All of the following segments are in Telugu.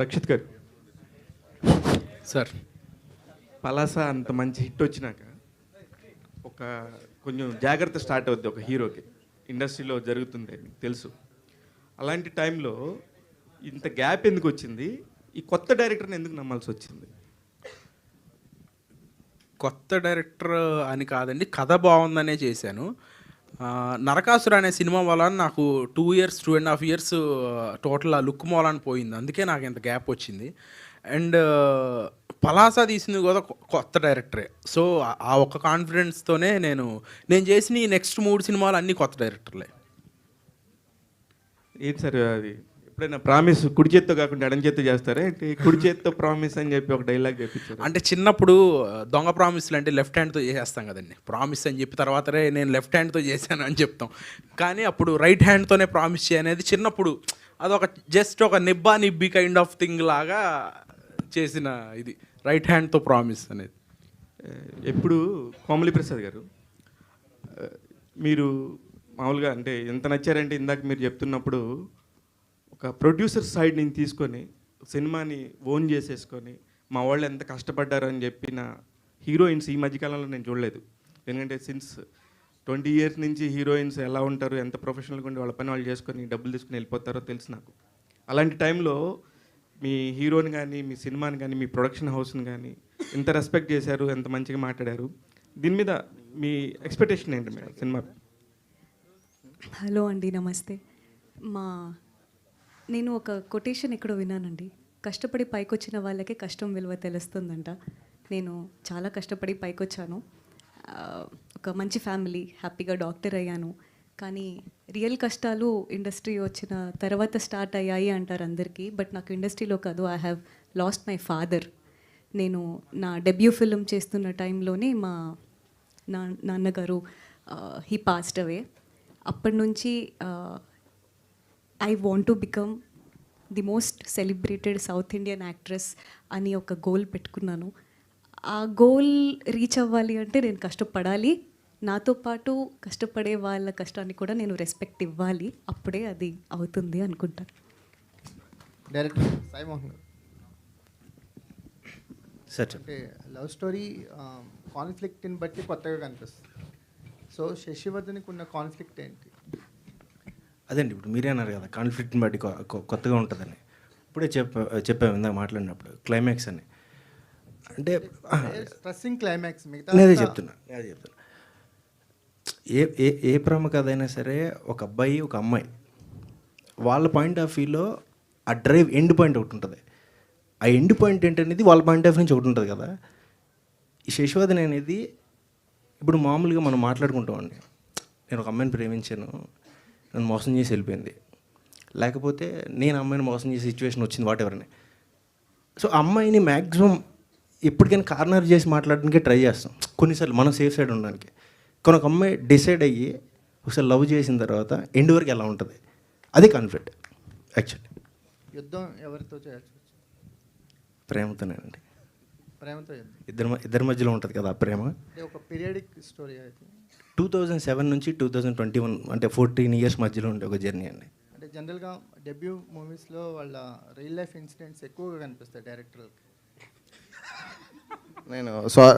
రక్షిత్ గారు, సార్ పలాస అంత మంచి హిట్ వచ్చినాక ఒక కొంచెం జాగ్రత్త స్టార్ట్ అవుద్ది ఒక హీరోకి. ఇండస్ట్రీలో జరుగుతుంది మీకు తెలుసు. అలాంటి టైంలో ఇంత గ్యాప్ ఎందుకు వచ్చింది? ఈ కొత్త డైరెక్టర్ని ఎందుకు నమ్మాల్సి వచ్చింది? కొత్త డైరెక్టర్ అని కాదండి, కథ బాగుందనే చేశాను. నరకాసుర అనే సినిమా వల్ల నాకు 2.5 years టోటల్ ఆ లుక్ మూలాన్ని పోయింది. అందుకే నాకు ఇంత గ్యాప్ వచ్చింది. అండ్ పలాస తీసింది కూడా కొత్త డైరెక్టరే. సో ఆ ఒక్క కాన్ఫిడెన్స్తోనే నేను చేసిన ఈ నెక్స్ట్ 3 సినిమాలు అన్నీ కొత్త డైరెక్టర్లే. ఏంటి సార్ అది? ఎప్పుడైనా ప్రామిస్ కుడి చేత్తో కాకుండా ఎడం చేత్తో చేస్తారా ఏంటి? కుడి చేత్తో ప్రామిస్ అని చెప్పి ఒక డైలాగ్ చెప్పించారు. అంటే చిన్నప్పుడు దొంగ ప్రామిస్లు అంటే లెఫ్ట్ హ్యాండ్తో చేసేస్తాం కదండి. ప్రామిస్ అని చెప్పి తర్వాతనే నేను లెఫ్ట్ హ్యాండ్తో చేశాను అని చెప్తాం. కానీ అప్పుడు రైట్ హ్యాండ్తోనే ప్రామిస్ చేయనేది చిన్నప్పుడు అదొక జస్ట్ ఒక నిబ్బి కైండ్ ఆఫ్ థింగ్ లాగా చేసిన ఇది రైట్ హ్యాండ్తో ప్రామిస్ అనేది. ఎప్పుడు కోమలి ప్రసాద్ గారు, మీరు మామూలుగా అంటే ఎంత నచ్చారంటే ఇందాక మీరు చెప్తున్నప్పుడు ఒక ప్రొడ్యూసర్ సైడ్ నుంచి తీసుకొని సినిమాని ఓన్ చేసేసుకొని మా వాళ్ళు ఎంత కష్టపడ్డారు అని చెప్పిన హీరోయిన్స్ ఈ మధ్యకాలంలో నేను చూడలేదు. ఎందుకంటే సిన్స్ 20 years నుంచి హీరోయిన్స్ ఎలా ఉంటారు, ఎంత ప్రొఫెషనల్గా ఉండి వాళ్ళ పని వాళ్ళు చేసుకొని డబ్బులు తీసుకుని వెళ్ళిపోతారో తెలుసు నాకు. అలాంటి టైంలో మీ హీరోని కానీ మీ సినిమాని కానీ మీ ప్రొడక్షన్ హౌస్ని కానీ ఎంత రెస్పెక్ట్ చేశారు, ఎంత మంచిగా మాట్లాడారు, దీని మీద మీ ఎక్స్పెక్టేషన్ ఏంటి మేడం సినిమా? హలో అండి, నమస్తే. నేను ఒక కొటేషన్ ఎక్కడో విన్నానండి, కష్టపడి పైకొచ్చిన వాళ్ళకే కష్టం విలువ తెలుస్తుందంట. నేను చాలా కష్టపడి పైకొచ్చాను. ఒక మంచి ఫ్యామిలీ, హ్యాపీగా డాక్టర్ అయ్యాను. కానీ రియల్ కష్టాలు ఇండస్ట్రీ వచ్చిన తర్వాత స్టార్ట్ అయ్యాయి అంటారు అందరికీ. బట్ నాకు ఇండస్ట్రీలో కాదు, I have lost my father. నేను నా డెబ్యూ ఫిల్మ్ చేస్తున్న టైంలోనే మా నాన్నగారు హీ పాస్డ్ అవే. అప్పటి నుంచి I want to become the most celebrated south Indian actress అని ఒక గోల్ పెట్టుకున్నాను. ఆ గోల్ రీచ్ అవ్వాలి అంటే నేను కష్టపడాలి, నాతో పాటు కష్టపడే వాళ్ళ కష్టాన్ని కూడా నేను రెస్పెక్ట్ ఇవ్వాలి. అప్పుడే అది అవుతుంది అనుకుంటాను. డైరెక్టర్ సాయి మోహన్ గారు సార్, అంటే లవ్ స్టోరీ కాన్ఫ్లిక్ట్ని బట్టి కొత్తగా కనిపిస్తుంది. సో శశివర్ధన్కి ఉన్న కాన్ఫ్లిక్ట్ ఏంటి? అదండి ఇప్పుడు మీరే అన్నారు కదా కాన్ఫ్లిక్ట్ని బట్టి కొత్తగా ఉంటుందని. ఇప్పుడే చెప్పాము ఇందాక మాట్లాడినప్పుడు క్లైమాక్స్ అని. అంటే స్ట్రెస్సింగ్ క్లైమాక్స్ నేనే చెప్తున్నా ఏ ప్రేమ కథ అయినా సరే ఒక అబ్బాయి ఒక అమ్మాయి వాళ్ళ పాయింట్ ఆఫ్ వ్యూలో ఆ డ్రైవ్ ఎండ్ పాయింట్ ఒకటి ఉంటుంది. ఆ ఎండ్ పాయింట్ ఏంటనేది వాళ్ళ పాయింట్ ఆఫ్ నుంచి ఒకటి ఉంటుంది కదా. ఈ శశివర్ధన్ అనేది ఇప్పుడు మామూలుగా మనం మాట్లాడుకుంటామండి, నేను ఒక అమ్మాయిని ప్రేమించాను, నన్ను మోసం చేసి వెళ్ళిపోయింది, లేకపోతే నేను అమ్మాయిని మోసం చేసే సిచ్యువేషన్ వచ్చింది, వాట్ ఎవర్ అని. సో అమ్మాయిని మ్యాక్సిమం ఎప్పటికైనా కార్నర్ చేసి మాట్లాడడానికే ట్రై చేస్తాం కొన్నిసార్లు, మనం సేఫ్ సైడ్ ఉండడానికి. కానీ ఒక అమ్మాయి డిసైడ్ అయ్యి ఒకసారి లవ్ చేసిన తర్వాత ఎండ్ వరకు ఎలా ఉంటుంది, అది కాన్ఫ్లిక్ట్ యాక్చువల్లీ. యుద్ధం ఎవరితో చేయాల్సి వచ్చింది? ప్రేమతోనేనండి. ప్రేమతో యుద్ధం ఇద్దరి మధ్యలో ఉంటుంది కదా ఆ ప్రేమ. అంటే ఒక పీరియాడిక్ స్టోరీ అయితే 2007 నుంచి 2021 అంటే 14 years మధ్యలో ఉండే ఒక జర్నీ అండి. అంటే జనరల్గా డెబ్యూ మూవీస్లో వాళ్ళ రియల్ లైఫ్ ఇన్సిడెంట్స్ ఎక్కువగా కనిపిస్తాయి డైరెక్టర్లకి. నేను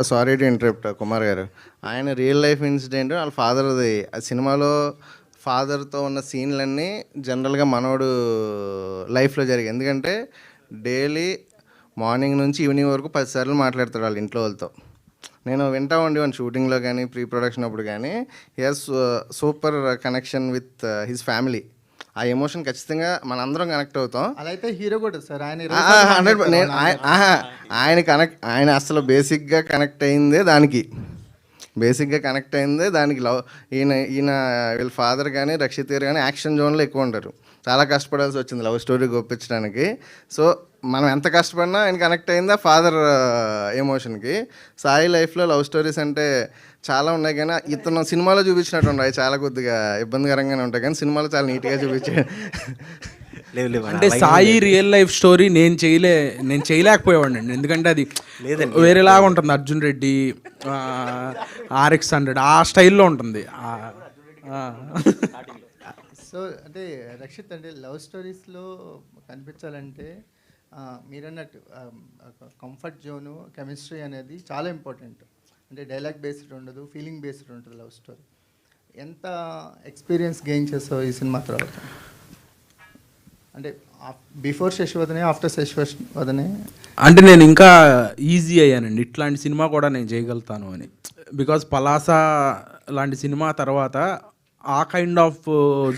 సారీ టు ఇంటరప్ట్ కుమార్ గారు, ఆయన రియల్ లైఫ్ ఇన్సిడెంట్ వాళ్ళ ఫాదర్ది. ఆ సినిమాలో ఫాదర్తో ఉన్న సీన్లన్నీ జనరల్గా మనోడు లైఫ్లో జరిగాయి. ఎందుకంటే డైలీ మార్నింగ్ నుంచి ఈవినింగ్ వరకు 10 సార్లు మాట్లాడతాడు వాళ్ళ ఇంట్లో వాళ్ళతో. నేను వింటా ఉండి వన్ షూటింగ్లో కానీ ప్రీ ప్రొడక్షన్ అప్పుడు కానీ he has super connection with his family. ఆ ఎమోషన్ ఖచ్చితంగా మనందరం కనెక్ట్ అవుతాం. అలా అయితే హీరో కూడా సార్ ఆయన అసలు బేసిక్గా కనెక్ట్ అయిందే దానికి. లవ్ ఈయన వీళ్ళ ఫాదర్ కానీ రక్షిత్ గారు కానీ యాక్షన్ జోన్లో ఎక్కువ ఉంటారు. చాలా కష్టపడాల్సి వచ్చింది లవ్ స్టోరీ ఒప్పించడానికి. సో మనం ఎంత కష్టపడినా ఆయన కనెక్ట్ అయిందా ఫాదర్ ఎమోషన్కి. సాయి లైఫ్లో లవ్ స్టోరీస్ అంటే చాలా ఉన్నాయి, కానీ ఇతను సినిమాలో చూపించినట్టు ఉన్నాయి, చాలా కొద్దిగా ఇబ్బందికరంగానే ఉంటాయి, కానీ సినిమాలో చాలా నీట్గా చూపించాడు. అంటే సాయి రియల్ లైఫ్ స్టోరీ నేను చేయలేకపోయేవాడిని అండి. ఎందుకంటే అది వేరేలాగా ఉంటుంది. అర్జున్ రెడ్డి, RX-100 ఆ స్టైల్లో ఉంటుంది. సో అంటే రక్షిత్ అంటే లవ్ స్టోరీస్లో కనిపించాలంటే మీరన్నట్టు కంఫర్ట్ జోను కెమిస్ట్రీ అనేది చాలా ఇంపార్టెంట్. అంటే డైలాగ్ బేస్డ్ ఉండదు, ఫీలింగ్ బేస్డ్ ఉంటుంది లవ్ స్టోరీ. ఎంత ఎక్స్పీరియన్స్ గెయిన్ చేసావు ఈ సినిమా తర్వాత? అంటే బిఫోర్ శశివదనే, ఆఫ్టర్ శశివదనే? అంటే నేను ఇంకా ఈజీ అయ్యానండి, ఇట్లాంటి సినిమా కూడా నేను చేయగలుగుతాను అని. బికాజ్ పలాస లాంటి సినిమా తర్వాత ఆ కైండ్ ఆఫ్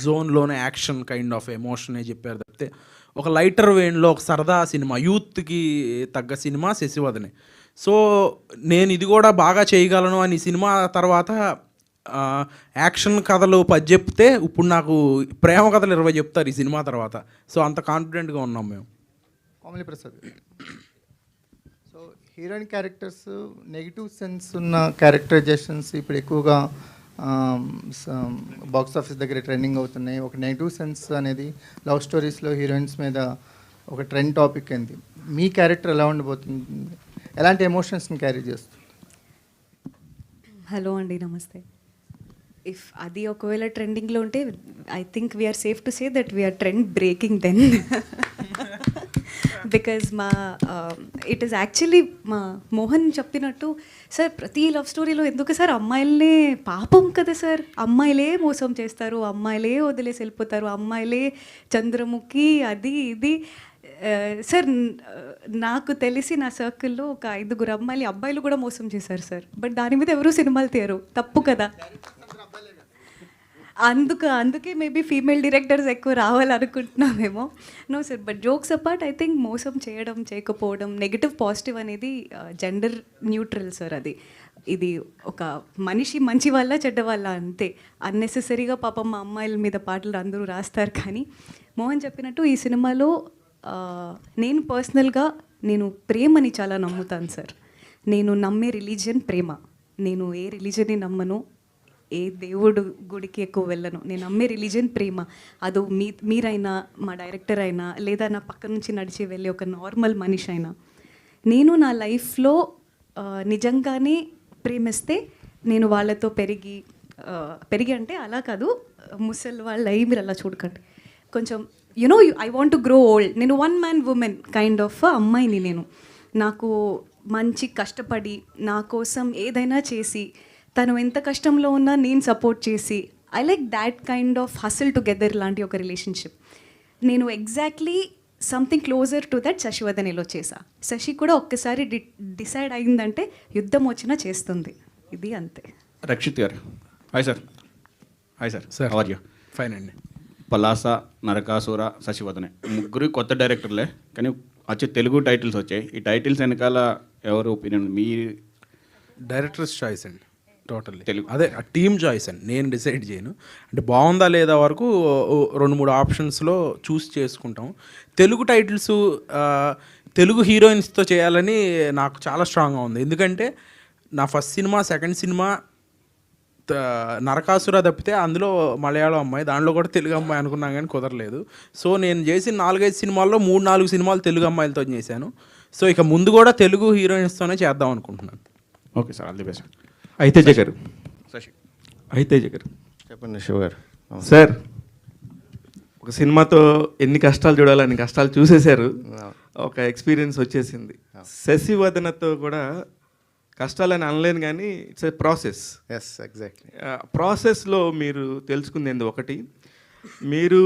జోన్లోనే యాక్షన్ కైండ్ ఆఫ్ ఎమోషనే చెప్పారు తప్పితే ఒక లైటర్ వేన్లో ఒక సరదా సినిమా, యూత్కి తగ్గ సినిమా శశివదనే. సో నేను ఇది కూడా బాగా చేయగలను అని సినిమా తర్వాత యాక్షన్ కథలు 10 చెప్తే ఇప్పుడు నాకు ప్రేమ కథలు 20 చెప్తారు ఈ సినిమా తర్వాత. సో అంత కాన్ఫిడెంట్గా ఉన్నాం మేము. Komali Prasad, so heroine characters negative sense ఉన్న క్యారెక్టరైజేషన్స్ ఇప్పుడు ఎక్కువగా బాక్స్ ఆఫీస్ దగ్గర ట్రెండింగ్ అవుతున్నాయి. ఒక నెగిటివ్ సెన్స్ అనేది లవ్ స్టోరీస్లో హీరోయిన్స్ మీద ఒక ట్రెండ్ టాపిక్ అయింది. మీ క్యారెక్టర్ ఎలా ఉండబోతుంది? ఎలాంటి ఎమోషన్స్ని క్యారీ చేస్తుంది? హలో అండి, నమస్తే. ఇఫ్ అది ఒకవేళ ట్రెండింగ్లో ఉంటే I think we're safe to say that we're trend breaking then. Because it is actually మా మోహన్ చెప్పినట్టు, సార్ ప్రతి లవ్ స్టోరీలో ఎందుకు సార్ అమ్మాయిలనే పాపం కదా సార్, అమ్మాయిలే మోసం చేస్తారు, అమ్మాయిలే వదిలేసి వెళ్ళిపోతారు, అమ్మాయిలే చంద్రముఖి అది ఇది. సార్ నాకు తెలిసి నా సర్కిల్లో ఒక 5 అబ్బాయిలు కూడా మోసం చేశారు సార్. బట్ దాని మీద ఎవరు సినిమాలు తీయరు, తప్పు కదా. అందుకే మేబీ ఫీమేల్ డైరెక్టర్స్ ఎక్కువ రావాలనుకుంటున్నామేమో. No sir, but jokes apart I think మోసం చేయడం చేయకపోవడం, నెగిటివ్ పాజిటివ్ అనేది జెండర్ న్యూట్రల్ సార్. ఇది ఒక మనిషి మంచి వాళ్ళ చెడ్డ వాళ్ళ అంతే. అన్నెసెసరీగా పాపం మా అమ్మాయిల మీద పాటలు అందరూ రాస్తారు. కానీ మోహన్ చెప్పినట్టు ఈ సినిమాలో నేను పర్సనల్గా నేను ప్రేమని చాలా నమ్ముతాను సార్. నేను నమ్మే రిలీజియన్ ప్రేమ. నేను ఏ రిలీజన్ని నమ్మను, ఏ దేవుడు గుడికి ఎక్కువ వెళ్ళను. నేను నమ్మే రిలీజియన్ ప్రేమ. అది మీరైనా, మా డైరెక్టర్ అయినా, లేదా నా పక్క నుంచి నడిచి వెళ్ళే ఒక నార్మల్ మనిషి అయినా, నేను నా లైఫ్లో నిజంగానే ప్రేమిస్తే నేను వాళ్ళతో పెరిగి అంటే అలా కాదు, ముసలి వాళ్ళ అయ్యి మీరు అలా చూడకండి. కొంచెం you know I want to grow old. నేను 1 man woman కైండ్ ఆఫ్ అమ్మాయిని. నేను నాకు మంచి కష్టపడి నా కోసం ఏదైనా చేసి, తను ఎంత కష్టంలో ఉన్నా నేను సపోర్ట్ చేసి, I like that kind of hustle together లాంటి ఒక రిలేషన్షిప్. నేను exactly something closer to that శశివదనేలో చేశా. శశి కూడా ఒక్కసారి డిసైడ్ అయిందంటే యుద్ధం వచ్చినా చేస్తుంది. ఇది అంతే. రక్షిత్ గారు, hi sir. Hi sir. Sir how are you? Fine అండి. పలాస, నరకాసుర, శశివదనే ముగ్గురు కొత్త డైరెక్టర్లే, కానీ వచ్చే తెలుగు టైటిల్స్ వచ్చాయి. ఈ టైటిల్స్ వెనకాల ఎవరు ఒపీనియన్? మీ డైరెక్టర్స్ చాయిస్ అండి టోటల్లీ. తెలుగు అదే టీమ్ చాయిస్ అండి, నేను డిసైడ్ చేయను. అంటే బాగుందా లేదా వరకు 2-3 ఆప్షన్స్లో చూస్ చేసుకుంటాం. తెలుగు టైటిల్స్ తెలుగు హీరోయిన్స్తో చేయాలని నాకు చాలా స్ట్రాంగ్గా ఉంది. ఎందుకంటే నా first cinema, second cinema Narakasura తప్పితే అందులో మలయాళం అమ్మాయి, దాంట్లో కూడా తెలుగు అమ్మాయి అనుకున్నాం కానీ కుదరలేదు. సో నేను చేసిన 4-5 సినిమాల్లో 3-4 సినిమాలు తెలుగు అమ్మాయిలతో చేశాను. సో ఇక ముందు కూడా తెలుగు హీరోయిన్స్తోనే చేద్దాం అనుకుంటున్నాను. Okay sir, all the best. అయితేజ గారు, శశి. అయితేజ గారు చెప్పండి శివ గారు. సార్, ఒక సినిమాతో ఎన్ని కష్టాలు చూడాలో అన్ని కష్టాలు చూసేశారు, ఒక ఎక్స్పీరియన్స్ వచ్చేసింది. శశివదనతో కూడా కష్టాలని అనలేను కానీ it's a process. Yes, exactly. ప్రాసెస్లో మీరు తెలుసుకుంది ఒకటి, మీరు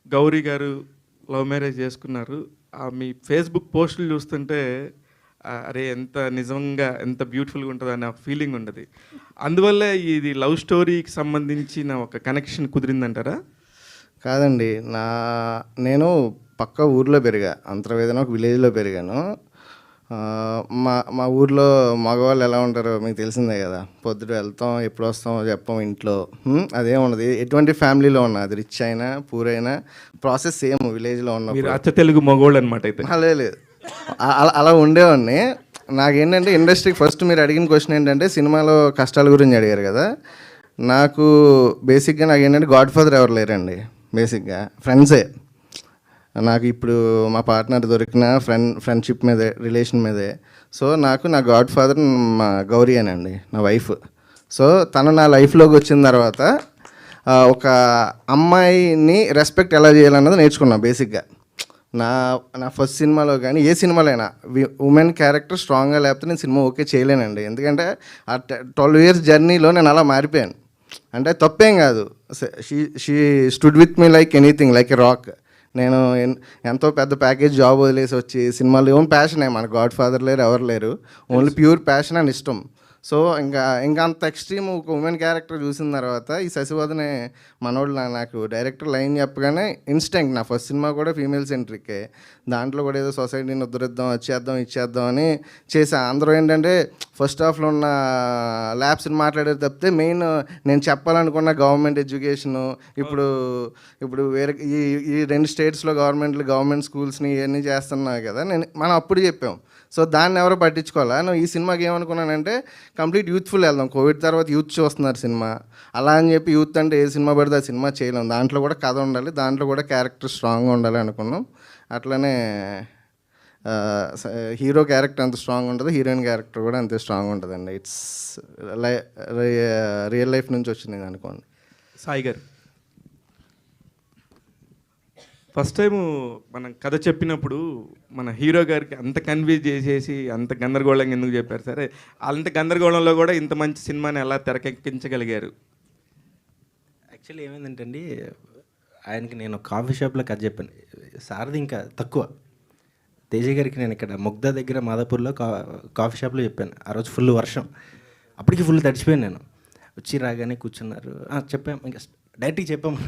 గౌరీ గారు లవ్ మ్యారేజ్ చేసుకున్నారు. మీ ఫేస్బుక్ పోస్టులు చూస్తుంటే అరే ఎంత నిజంగా ఎంత బ్యూటిఫుల్గా ఉంటుంది అనే ఫీలింగ్ ఉండదు. అందువల్ల ఇది లవ్ స్టోరీకి సంబంధించిన ఒక కనెక్షన్ కుదిరిందంటారా? కాదండి, నేను పక్క ఊర్లో పెరిగా, అంతర్వేదన ఒక విలేజ్లో పెరిగాను. మా ఊర్లో మగవాళ్ళు ఎలా ఉంటారో మీకు తెలిసిందే కదా. పొద్దుట వెళ్తాం, ఎప్పుడు వస్తామో చెప్పాం ఇంట్లో, అదే ఉండదు. ఎటువంటి ఫ్యామిలీలో ఉన్నా, అది రిచ్ అయినా పూర్ అయినా ప్రాసెస్ సేమ్ విలేజ్లో ఉన్న. మీరు అచ్చ తెలుగు మగవాళ్ళు అనమాట అయితే? లేదు, అలా ఉండేవాడిని. నాకేంటంటే ఇండస్ట్రీకి ఫస్ట్ మీరు అడిగిన క్వశ్చన్ ఏంటంటే సినిమాలో కష్టాల గురించి అడిగారు కదా. నాకు బేసిక్గా నాకు ఏంటంటే గాడ్ ఫాదర్ ఎవరు లేరండి. బేసిక్గా ఫ్రెండ్సే నాకు. ఇప్పుడు మా పార్ట్నర్ దొరికిన ఫ్రెండ్షిప్ మీదే, రిలేషన్ మీదే. సో నాకు నా గాడ్ ఫాదర్ మా గౌరీ అనండి, నా వైఫ్. సో తను నా లైఫ్లోకి వచ్చిన తర్వాత ఒక అమ్మాయిని రెస్పెక్ట్ ఎలా చేయాలన్నది నేర్చుకున్నాను బేసిక్గా. నా నా ఫస్ట్ సినిమాలో కానీ ఏ సినిమాలో అయినా ఉమెన్ క్యారెక్టర్ స్ట్రాంగ్గా లేకపోతే నేను సినిమా ఓకే చేయలేనండి. ఎందుకంటే ఆ 12 years జర్నీలో నేను అలా మారిపోయాను. అంటే తప్పేం కాదు, she stood with me like anything, like a rock. నేను ఎంతో పెద్ద ప్యాకేజ్ జాబ్ వదిలేసి వచ్చి సినిమాలు ఓన్ ప్యాషనే, మన గాడ్ ఫాదర్ లేరు, ఎవరు లేరు, ఓన్లీ ప్యూర్ ప్యాషన్ అండ్ ఇష్టం. సో ఇంకా అంత ఎక్స్ట్రీమ్ ఒక ఉమెన్ క్యారెక్టర్ చూసిన తర్వాత ఈ శశివదనే మనోడు నాకు డైరెక్టర్ లైన్ చెప్పగానే ఇన్స్టెంట్, నా ఫస్ట్ సినిమా కూడా ఫీమేల్ సెంట్రికే, దాంట్లో కూడా ఏదో సొసైటీని ఉద్ధరిద్దాం, ఇచ్చేద్దాం అని చేసా. అందరూ ఏంటంటే ఫస్ట్ హాఫ్లో ఉన్న ల్యాబ్స్ని మాట్లాడేది తప్పితే మెయిన్ నేను చెప్పాలనుకున్న గవర్నమెంట్ ఎడ్యుకేషను, ఇప్పుడు వేరే ఈ 2 స్టేట్స్లో గవర్నమెంట్ స్కూల్స్ని ఇవన్నీ చేస్తున్నాయి కదా, మనం అప్పుడు చెప్పాం. సో దాన్ని ఎవరో పట్టించుకోవాలా. నేను ఈ సినిమాకి ఏమనుకున్నానంటే కంప్లీట్ యూత్ఫుల్ వెళ్దాం, కోవిడ్ తర్వాత యూత్ చూస్తున్నారు సినిమా, అలా అని చెప్పి యూత్ అంటే ఏ సినిమా పడితే ఆ సినిమా చేయలేం, దాంట్లో కూడా కథ ఉండాలి, దాంట్లో కూడా క్యారెక్టర్ స్ట్రాంగ్గా ఉండాలి అనుకున్నాం. అట్లనే హీరో క్యారెక్టర్ అంత స్ట్రాంగ్ ఉంటుంది, హీరోయిన్ క్యారెక్టర్ కూడా అంతే స్ట్రాంగ్ ఉంటుందండి. ఇట్స్ రియల్ లైఫ్ నుంచి వచ్చింది అనుకోండి. సాయి గారు, ఫస్ట్ టైం మనం కథ చెప్పినప్పుడు మన హీరో గారికి అంత కన్విన్స్ చేసేసి అంత గందరగోళంగా ఎందుకు చెప్పారు? సరే, అంత గందరగోళంలో కూడా ఇంత మంచి సినిమాని ఎలా తెరకెక్కించగలిగారు? యాక్చువల్లీ ఏమైందంటే అండి, ఆయనకి నేను కాఫీ షాప్లో కథ చెప్పాను, సార్ది ఇంకా తక్కువ. తేజ గారికి నేను ఇక్కడ ముగ్ధా దగ్గర మాదాపూర్లో కాఫీ షాప్లో చెప్పాను. ఆ రోజు ఫుల్ వర్షం, అప్పటికి ఫుల్ తడిచిపోయాను. నేను వచ్చి రాగానే కూర్చున్నారు, చెప్పాము, ఇంకా డైరెక్ట్గా చెప్పాము.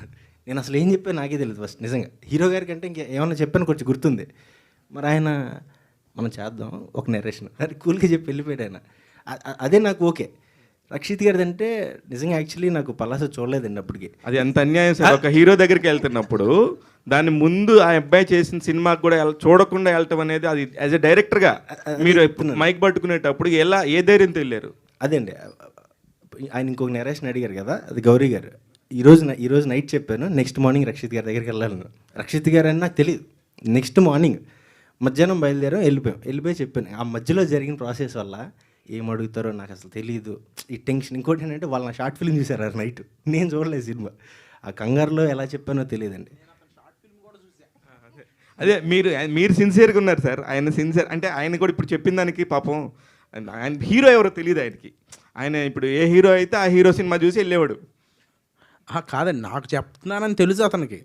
నేను అసలు ఏం చెప్పాను నాకే తెలియదు ఫస్ట్, నిజంగా. హీరో గారికి అంటే ఇంకా ఏమన్నా చెప్పాను కొంచెం గుర్తుంది. మరి ఆయన మనం చేద్దాం ఒక నెరేషన్ అది కూల్గా చెప్పి వెళ్ళిపోయాడు ఆయన. అదే నాకు ఓకే. రక్షిత్ గారిది అంటే నిజంగా యాక్చువల్లీ నాకు పలాస చూడలేదండి అప్పటికి. అది ఎంత అన్యాయం సార్, ఒక హీరో దగ్గరికి వెళ్తున్నప్పుడు దాని ముందు ఆ అబ్బాయి చేసిన సినిమాకి కూడా చూడకుండా వెళ్ళటం అనేది, అది యాజ్ ఎ డైరెక్టర్గా మీరు మైక్ పట్టుకునేటప్పుడు ఏ ధైర్యంతో వెళ్ళారు? అదే అండి, ఆయన ఇంకొక నెరేషన్ అడిగారు కదా, అది గౌరీ గారు. ఈరోజు నైట్ చెప్పాను, నెక్స్ట్ మార్నింగ్ రక్షిత్ గారి దగ్గరికి వెళ్ళాను. రక్షిత్ గారు అని నాకు తెలియదు. నెక్స్ట్ మార్నింగ్ మధ్యాహ్నం బయలుదేరాం, వెళ్ళిపోయి చెప్పాను. ఆ మధ్యలో జరిగిన ప్రాసెస్ వల్ల ఏం అడుగుతారో నాకు అసలు తెలియదు, ఈ టెన్షన్. ఇంకోటి ఏంటంటే వాళ్ళు నా షార్ట్ ఫిల్మ్ చూసారు ఆ నైట్, నేను చూడలేదు సినిమా. ఆ కంగారులో ఎలా చెప్పానో తెలియదండి. అదే మీరు సిన్సియర్గా ఉన్నారు సార్, ఆయన సిన్సియర్ అంటే ఆయన కూడా ఇప్పుడు చెప్పిన దానికి పాపం ఆయన హీరో ఎవరో తెలియదు ఆయనకి. ఆయన ఇప్పుడు ఏ హీరో అయితే ఆ హీరో సినిమా చూసి వెళ్ళేవాడు. కాదండి, నాకు చెప్తున్నానని తెలుసు అతనికి.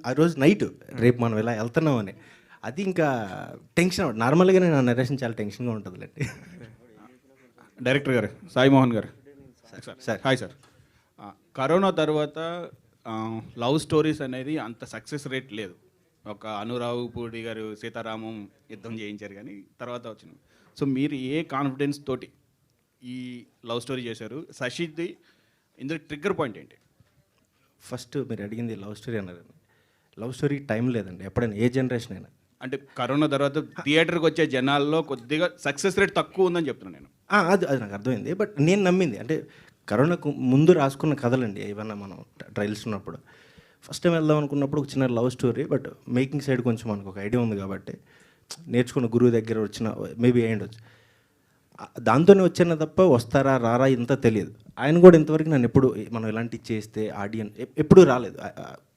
ఆ రోజు నైట్ రేపు మనం ఇలా వెళ్తున్నామని, అది ఇంకా టెన్షన్. నార్మల్గానే నా నరేషన్ చాలా టెన్షన్గా ఉంటుందిలేండి. డైరెక్టర్ గారు, సాయి మోహన్ గారు సార్. Hi sir. కరోనా తర్వాత లవ్ స్టోరీస్ అనేది అంత సక్సెస్ రేట్ లేదు. ఒక అనురావు పూడి గారు సీతారామం యుద్ధం చేయించారు, కానీ తర్వాత వచ్చింది. సో మీరు ఏ కాన్ఫిడెన్స్ తోటి ఈ లవ్ స్టోరీ చేశారు? శశిది ఇందులో ట్రిగ్గర్ పాయింట్ ఏంటి? ఫస్ట్ మీరు అడిగింది లవ్ స్టోరీ అన్నారు. లవ్ స్టోరీ టైం లేదండి ఎప్పుడైనా, ఏ జనరేషన్ అయినా. అంటే కరోనా తర్వాత థియేటర్కి వచ్చే జనాల్లో కొద్దిగా సక్సెస్ రేట్ తక్కువ ఉందని చెప్తున్నాను నేను. అది నాకు అర్థమైంది. బట్ నేను నమ్మింది అంటే కరోనాకు ముందు రాసుకున్న కథలండి ఏమన్నా. మనం ట్రయల్స్ ఉన్నప్పుడు ఫస్ట్ టైం వెళ్దాం అనుకున్నప్పుడు ఒక చిన్న love story, but making side కొంచెం మనకు ఒక ఐడియా ఉంది కాబట్టి నేర్చుకున్న గురువు దగ్గర వచ్చిన మేబీ అయ్యిండొచ్చు. దాంతోనే వచ్చాను తప్ప వస్తారా రారా ఇంత తెలియదు. ఆయన కూడా ఇంతవరకు నన్ను ఎప్పుడు మనం ఇలాంటివి చేస్తే ఆడియన్స్ ఎప్పుడూ రాలేదు.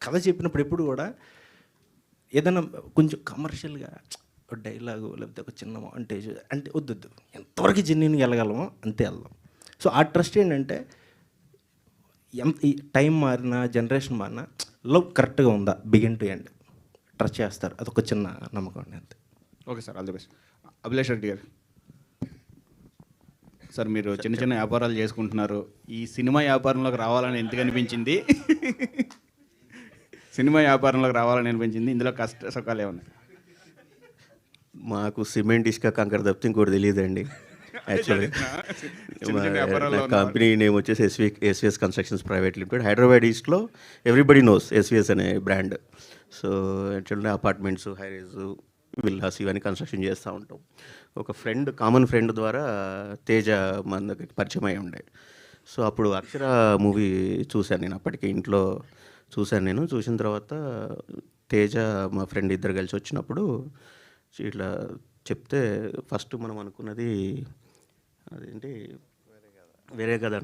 కథ చెప్పినప్పుడు ఎప్పుడు కూడా ఏదైనా కొంచెం కమర్షియల్గా డైలాగు లేకపోతే ఒక చిన్న మాంటేజ్ అంటే వద్దు, ఎంతవరకు జెన్యున్గా వెళ్ళగలమో అంతే వెళ్దాం. సో ఆ ట్రస్ట్ ఏంటంటే ఎంత ఈ టైం మారినా జనరేషన్ మారినా లవ్ కరెక్ట్గా ఉందా బిగిన్ టు ఎండ్ ట్రస్ట్ చేస్తారు. అదొక చిన్న నమ్మకం అండి అంతే. Okay sir, all the best. Abhilash Reddy గారు సార్, మీరు చిన్న చిన్న వ్యాపారాలు చేసుకుంటున్నారు, ఈ సినిమా వ్యాపారంలోకి రావాలని ఎందుకు అనిపించింది? సినిమా వ్యాపారంలోకి రావాలని అనిపించింది, ఇందులో కష్ట సుఖాలు ఏమన్నాయి? మాకు సిమెంట్ ఇసుక కంకర తప్పితే ఇంకోటి తెలియదండి. యాక్చువల్లీ కంపెనీ నేమ్ వచ్చేసి SVS constructions private limited, Hyderabad ఈస్ట్లో ఎవ్రీబడి నోస్ ఎస్విఎస్ అనే brand. So actually apartments, high rise, villas ఇవన్నీ కన్స్ట్రక్షన్ చేస్తూ ఉంటాం. ఒక కామన్ ఫ్రెండ్ ద్వారా తేజ మన దగ్గరికి పరిచయం అయి ఉండే. సో అప్పుడు అక్షర మూవీ చూశాను నేను, అప్పటికి ఇంట్లో చూశాను. చూసిన తర్వాత తేజ మా ఫ్రెండ్ ఇద్దరు కలిసి వచ్చినప్పుడు ఇట్లా చెప్తే ఫస్ట్ మనం అనుకున్నది అదేంటి వేరే కదా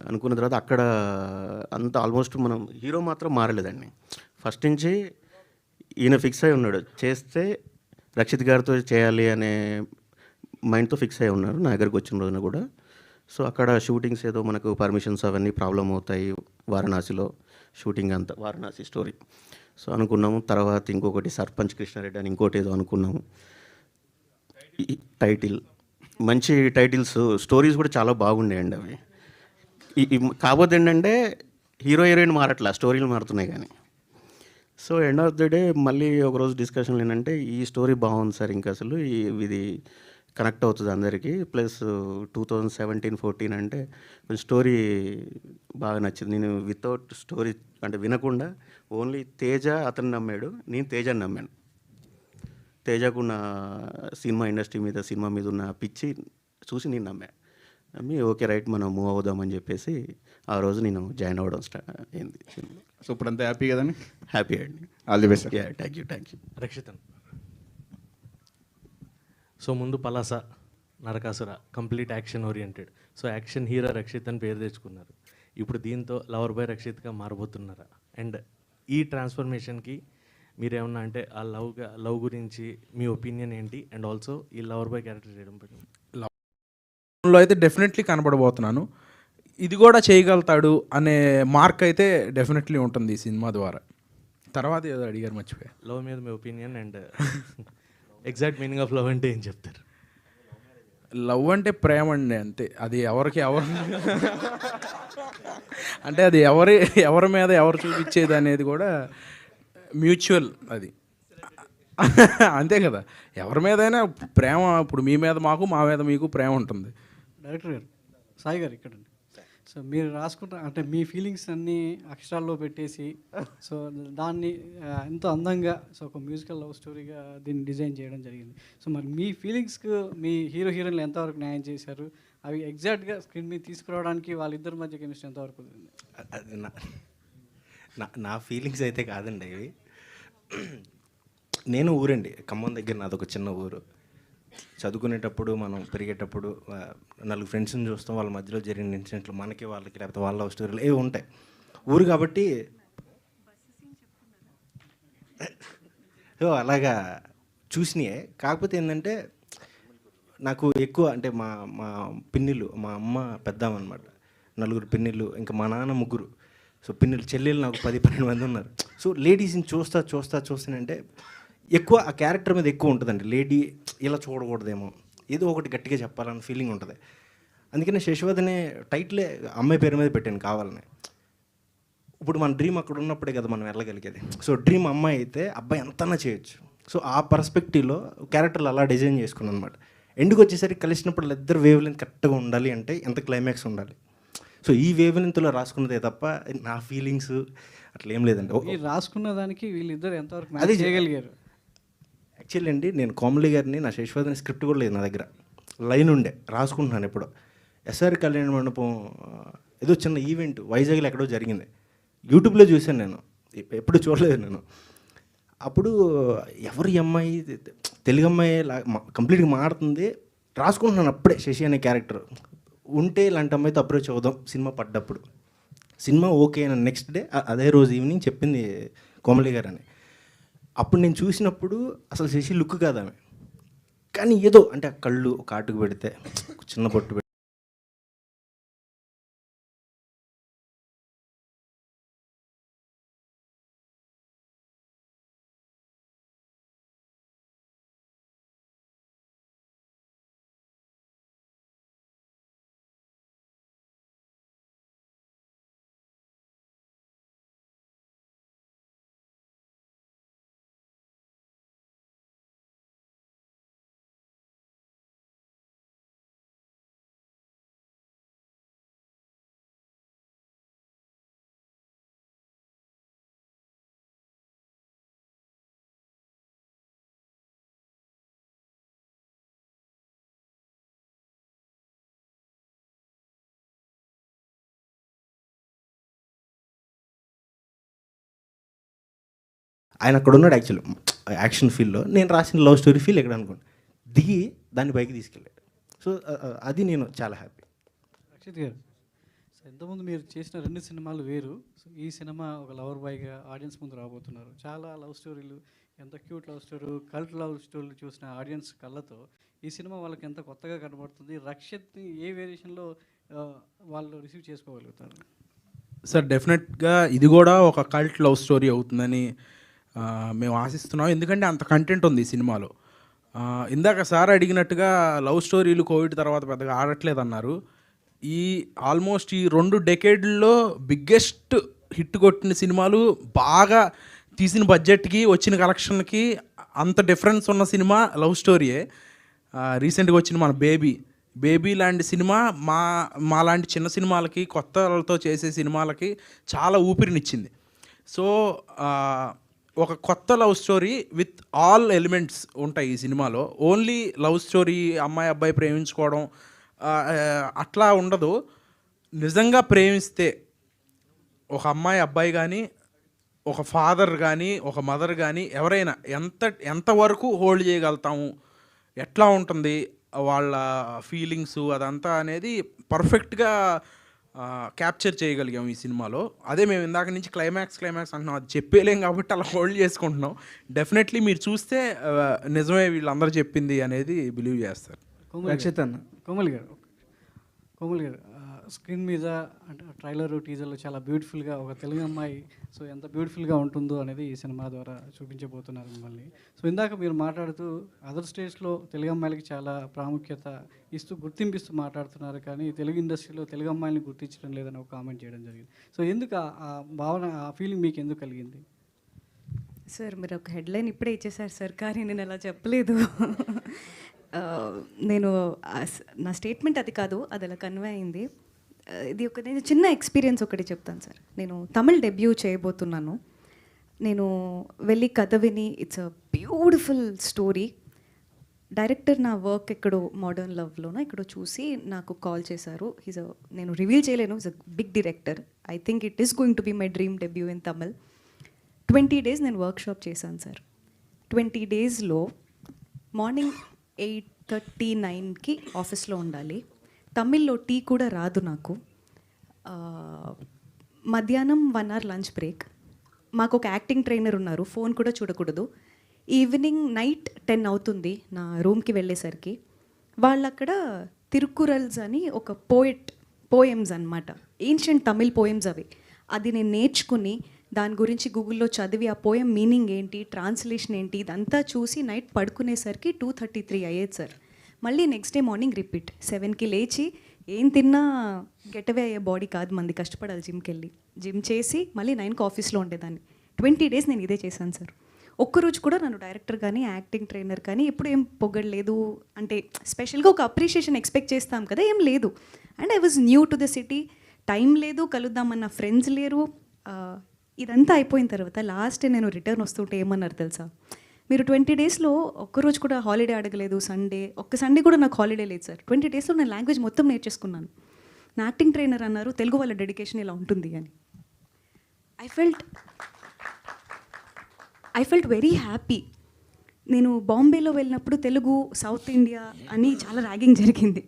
అనుకున్న తర్వాత అక్కడ అంతా ఆల్మోస్ట్ మనం హీరో మాత్రం మారలేదండి. ఫస్ట్ నుంచి ఈయన ఫిక్స్ అయి ఉన్నాడు, చేస్తే రక్షిత్ గారితో చేయాలి అనే మైండ్తో ఫిక్స్ అయి ఉన్నారు నా దగ్గరికి వచ్చిన రోజున కూడా. సో అక్కడ షూటింగ్స్ ఏదో మనకు పర్మిషన్స్ అవన్నీ ప్రాబ్లం అవుతాయి, వారణాసిలో షూటింగ్ అంతా వారణాసి స్టోరీ. సో అనుకున్నాము. తర్వాత ఇంకొకటి సర్పంచ్ కృష్ణారెడ్డి అని ఇంకోటి ఏదో అనుకున్నాము. ఈ టైటిల్ మంచి టైటిల్స్, స్టోరీస్ కూడా చాలా బాగుండేయండి అవి. కాకపోతే ఏంటంటే హీరో హీరోయిన్ మారట్లా, స్టోరీలు మారుతున్నాయి కానీ. So end of the day మళ్ళీ ఒకరోజు డిస్కషన్లు ఏంటంటే ఈ స్టోరీ బాగుంది సార్, ఇంకా అసలు ఇది కనెక్ట్ అవుతుంది అందరికీ. ప్లస్ 2017-14 అంటే కొంచెం స్టోరీ బాగా నచ్చింది. నేను వితౌట్ స్టోరీ అంటే వినకుండా ఓన్లీ తేజ అతను నమ్మాడు, నేను తేజని నమ్మాను. తేజకున్న సినిమా ఇండస్ట్రీ మీద, సినిమా మీద ఉన్న పిచ్చి చూసి నేను నమ్మి ఓకే రైట్ మనం మూవ్ అవుదామని చెప్పేసి ఆ రోజు నేను జాయిన్ అవ్వడం అయింది సినిమా. సో ఇప్పుడంతా హ్యాపీ కదండి? హ్యాపీ అండి. All the best. Yeah, thank you. రక్షితన్. సో ముందు Palasa, Narakasura complete action oriented. So action hero Rakshit అని పేరు తెచ్చుకున్నారు. ఇప్పుడు దీంతో లవర్ బాయ్ రక్షిత్గా మారబోతున్నారా? అండ్ ఈ ట్రాన్స్ఫర్మేషన్కి మీరేమన్నా అంటే ఆ లవ్ గురించి మీ ఒపీనియన్ ఏంటి? అండ్ ఆల్సో ఈ లవర్ బాయ్ క్యారెక్టర్ చేయడం లో అయితే డెఫినెట్లీ కనబడబోతున్నాను. ఇది కూడా చేయగలుగుతాడు అనే మార్క్ అయితే డెఫినెట్లీ ఉంటుంది ఈ సినిమా ద్వారా. తర్వాత ఏదో అడిగారు, మర్చిపోయా. లవ్ మీద మీ opinion and exact meaning of love అంటే ఏం చెప్తారు? లవ్ అంటే ప్రేమ అండి, అంతే. అది ఎవరికి అంటే అది ఎవరి మీద ఎవరు చూపించేది అనేది కూడా మ్యూచువల్, అది అంతే కదా. ఎవరి మీదైనా ప్రేమ, ఇప్పుడు మీ మీద మాకు, మా మీద మీకు ప్రేమ ఉంటుంది. డైరెక్టర్ గారు, సాయి గారు ఇక్కడ. సో మీరు రాసుకుంటారు అంటే మీ ఫీలింగ్స్ అన్నీ అక్షరాల్లో పెట్టేసి, సో దాన్ని ఎంతో అందంగా, సో ఒక మ్యూజికల్ లవ్ స్టోరీగా దీన్ని డిజైన్ చేయడం జరిగింది. సో మరి మీ ఫీలింగ్స్కి మీ హీరోయిన్లు ఎంతవరకు న్యాయం చేశారు? అవి ఎగ్జాక్ట్గా స్క్రీన్ మీద తీసుకురావడానికి వాళ్ళిద్దరి మధ్య కెమిస్ట్రీ ఎంతవరకు ఉంది? అది నా ఫీలింగ్స్ అయితే కాదండి అవి. నేను ఊరండి, ఖమ్మం దగ్గర నాదొక చిన్న ఊరు. చదువుకునేటప్పుడు మనం పెరిగేటప్పుడు నలుగురు ఫ్రెండ్స్ని చూస్తాం, వాళ్ళ మధ్యలో జరిగిన ఇన్సిడెంట్లు మనకి వాళ్ళకి, లేకపోతే వాళ్ళ లవ్ స్టోరీలు ఏవి ఉంటాయి. ఊరు కాబట్టి అలాగా చూసినాయే. కాకపోతే ఏంటంటే నాకు ఎక్కువ అంటే మా పిన్నిలు, మా అమ్మ పెద్దాం అనమాట, నలుగురు పిన్నిలు, ఇంకా మా నాన్న ముగ్గురు. సో పిన్నిలు, చెల్లెలు నాకు 10-12 మంది ఉన్నారు. సో లేడీస్ని చూస్తానంటే ఎక్కువ ఆ క్యారెక్టర్ మీద ఎక్కువ ఉంటుందండి. లేడీ ఇలా చూడకూడదేమో, ఏదో ఒకటి గట్టిగా చెప్పాలన్న ఫీలింగ్ ఉంటుంది. అందుకనే శశివద్ అనే టైటిలే అమ్మాయి పేరు మీద పెట్టాను కావాలని. ఇప్పుడు మన డ్రీమ్ అక్కడ ఉన్నప్పుడే కదా మనం వెళ్ళగలిగేది. సో డ్రీమ్ అమ్మాయి అయితే అబ్బాయి ఎంతనా చేయొచ్చు. సో ఆ పర్స్పెక్టివ్లో క్యారెక్టర్లు అలా డిజైన్ చేసుకున్నాను అనమాట. ఎండుకు వచ్చేసరికి కలిసినప్పుడు ఇద్దరు వేవ్ లెంత్ కరెక్ట్గా ఉండాలి అంటే ఎంత క్లైమాక్స్ ఉండాలి. సో ఈ వేవ్ లెంత్లో రాసుకున్నదే తప్ప నా ఫీలింగ్స్ అట్లా ఏం లేదండి. మీరు రాసుకున్న దానికి వీళ్ళిద్దరు ఎంతవరకు అది చేయగలిగారు? యాక్చువల్లీ అండి, నేను కోమలి గారిని, నా శశివద్ అనే స్క్రిప్ట్ కూడా లేదు నా దగ్గర, లైన్ ఉండే రాసుకుంటున్నాను. ఎప్పుడో ఎస్ఆర్ కళ్యాణ మండపం ఏదో చిన్న ఈవెంట్ వైజాగ్లో ఎక్కడో జరిగింది, యూట్యూబ్లో చూశాను నేను, ఎప్పుడు చూడలేదు నేను. అప్పుడు ఎవరు ఈ అమ్మాయి, తెలుగు అమ్మాయి కంప్లీట్గా మారుతుంది, రాసుకుంటున్నాను అప్పుడే. శశి అనే క్యారెక్టర్ ఉంటే ఇలాంటి అమ్మాయితో అప్రోచ్ అవుదాం సినిమా పడ్డప్పుడు. సినిమా ఓకే అని నెక్స్ట్ డే అదే రోజు ఈవినింగ్ చెప్పింది కోమలి గారు అని. అప్పుడు నేను చూసినప్పుడు అసలు శశి లుక్ కాదు ఆమె, కానీ ఏదో అంటే ఆ కళ్ళు ఒక ఆటుకు పెడితే, చిన్న బొట్టు పెడితే, ఆయన అక్కడ ఉన్నాడు యాక్చువల్లీ యాక్షన్ ఫీల్డ్లో. నేను రాసిన లవ్ స్టోరీ ఫీల్ ఎక్కడ అనుకోండి దిగి దాన్ని పైకి తీసుకెళ్ళాడు. సో అది నేను చాలా హ్యాపీ. రక్షిత్ గారు, సో ఇంతకుముందు మీరు చేసిన 2 సినిమాలు వేరు. సో ఈ సినిమా ఒక లవర్ బాయ్గా ఆడియన్స్ ముందు రాబోతున్నారు. చాలా లవ్ స్టోరీలు, ఎంత cute love story, cult love స్టోరీలు చూసిన ఆడియన్స్ కళ్ళతో ఈ సినిమా వాళ్ళకి ఎంత కొత్తగా కనబడుతుంది. రక్షిత్ని ఏ వేరియేషన్లో వాళ్ళు రిసీవ్ చేసుకోగలుగుతారు? సార్ డెఫినెట్గా ఇది కూడా ఒక కల్ట్ లవ్ స్టోరీ అవుతుందని మేము ఆశిస్తున్నాం. ఎందుకంటే అంత కంటెంట్ ఉంది ఈ సినిమాలో. ఇందాక సార్ అడిగినట్టుగా లవ్ స్టోరీలు కోవిడ్ తర్వాత పెద్దగా ఆడట్లేదు అన్నారు. ఆల్మోస్ట్ ఈ 2 డెకేడ్లో బిగ్గెస్ట్ హిట్ కొట్టిన సినిమాలు, బాగా తీసిన బడ్జెట్కి వచ్చిన కలెక్షన్కి అంత డిఫరెన్స్ ఉన్న సినిమా లవ్ స్టోరీయే. రీసెంట్గా వచ్చిన మన బేబీ లాంటి సినిమా మా లాంటి చిన్న సినిమాలకి, కొత్త వాళ్ళతో చేసే సినిమాలకి చాలా ఊపిరినిచ్చింది. సో ఒక కొత్త love story with all elements ఉంటాయి ఈ సినిమాలో. ఓన్లీ లవ్ స్టోరీ, అమ్మాయి అబ్బాయి ప్రేమించుకోవడం అట్లా ఉండదు. నిజంగా ప్రేమిస్తే ఒక అమ్మాయి అబ్బాయి కానీ, ఒక ఫాదర్ కానీ, ఒక మదర్ కానీ ఎవరైనా ఎంతవరకు హోల్డ్ చేయగలుగుతాము, ఎట్లా ఉంటుంది వాళ్ళ ఫీలింగ్స్, అదంతా అనేది పర్ఫెక్ట్గా క్యాప్చర్ చేయగలిగాం ఈ సినిమాలో. అదే మేము ఇందాక నుంచి క్లైమాక్స్ అంటున్నాం, అది చెప్పేలేం కాబట్టి అలా హోల్డ్ చేసుకుంటున్నాం. డెఫినెట్లీ మీరు చూస్తే నిజమే వీళ్ళందరూ చెప్పింది అనేది బిలీవ్ చేస్తారు. కోమల్ గారు స్క్రీన్ మీద అంటే ట్రైలర్ టీజర్లో చాలా బ్యూటిఫుల్గా ఒక తెలుగు అమ్మాయి సో ఎంత బ్యూటిఫుల్గా ఉంటుందో అనేది ఈ సినిమా ద్వారా చూపించబోతున్నారు మిమ్మల్ని. సో ఇందాక మీరు మాట్లాడుతూ అదర్ స్టేట్స్లో తెలుగు అమ్మాయిలకి చాలా ప్రాముఖ్యత ఇస్తూ గుర్తింపిస్తూ మాట్లాడుతున్నారు, కానీ తెలుగు ఇండస్ట్రీలో తెలుగు అమ్మాయిని గుర్తించడం లేదని ఒక కామెంట్ చేయడం జరిగింది. సో ఎందుకు ఆ భావన, ఆ ఫీలింగ్ మీకు ఎందుకు కలిగింది? సార్ మీరు ఒక హెడ్లైన్ ఇప్పుడే ఇచ్చేసారు సార్, కానీ నేను అలా చెప్పలేదు. నేను నా స్టేట్మెంట్ అది కాదు, అది అలా కన్వే అయింది. ఇది నేను చిన్న ఎక్స్పీరియన్స్ ఒకటి చెప్తాను సార్. నేను తమిళ్ డెబ్యూ చేయబోతున్నాను. నేను వెళ్ళి కథ విని it's a beautiful story. Director నా వర్క్ ఎక్కడో మోడర్న్ లవ్లోనో ఎక్కడో చూసి నాకు కాల్ చేశారు. నేను రివీల్ చేయలేను, is a big director. I think it is going to be my dream debut in Tamil. 20 days నేను వర్క్షాప్ చేశాను సార్. 20 daysలో మార్నింగ్ 8:39కి ఆఫీస్లో ఉండాలి. తమిళ్లో టీ కూడా రాదు నాకు. మధ్యాహ్నం 1 hour లంచ్ బ్రేక్. మాకు ఒక యాక్టింగ్ ట్రైనర్ ఉన్నారు, ఫోన్ కూడా చూడకూడదు. ఈవినింగ్ నైట్ 10 అవుతుంది నా రూమ్కి వెళ్ళేసరికి. వాళ్ళు అక్కడ తిరుకురల్స్ అని ఒక పోయమ్స్ అనమాట, ఏన్షియంట్ తమిళ్ పోయమ్స్ అవి. అది నేను నేర్చుకుని దాని గురించి గూగుల్లో చదివి ఆ పోయం మీనింగ్ ఏంటి, ట్రాన్స్లేషన్ ఏంటి, ఇదంతా చూసి నైట్ పడుకునేసరికి 2:33 అయ్యేది సార్. మళ్ళీ నెక్స్ట్ డే మార్నింగ్ రిపీట్. 7కి లేచి ఏం తిన్నా గెటవే అయ్యే బాడీ కాదు మంది, కష్టపడాలి జిమ్ చేసి మళ్ళీ 9కి ఆఫీస్లో ఉండేదాన్ని. 20 days నేను ఇదే చేశాను సార్. ఒక్కరోజు కూడా నన్ను డైరెక్టర్ కానీ యాక్టింగ్ ట్రైనర్ కానీ ఎప్పుడు ఏం పొగడలేదు. అంటే స్పెషల్గా ఒక అప్రిషియేషన్ ఎక్స్పెక్ట్ చేస్తాం కదా, ఏం లేదు. And I was new to the city, time లేదు, కలుద్దామన్న ఫ్రెండ్స్ లేరు. ఇదంతా అయిపోయిన తర్వాత లాస్ట్ నేను రిటర్న్ వస్తుంటే ఏమన్నారు తెలుసా, మీరు 20 daysలో ఒక్కరోజు కూడా హాలిడే అడగలేదు. ఒక్క సండే కూడా నాకు హాలిడే లేదు సార్. 20 daysలో నేను లాంగ్వేజ్ మొత్తం నేర్చేసుకున్నాను. నా యాక్టింగ్ ట్రైనర్ అన్నారు తెలుగు వాళ్ళ డెడికేషన్ ఇలా ఉంటుంది అని. I felt very happy. నేను బాంబేలో వెళ్ళినప్పుడు తెలుగు సౌత్ ఇండియా అని చాలా ర్యాగింగ్ జరిగింది.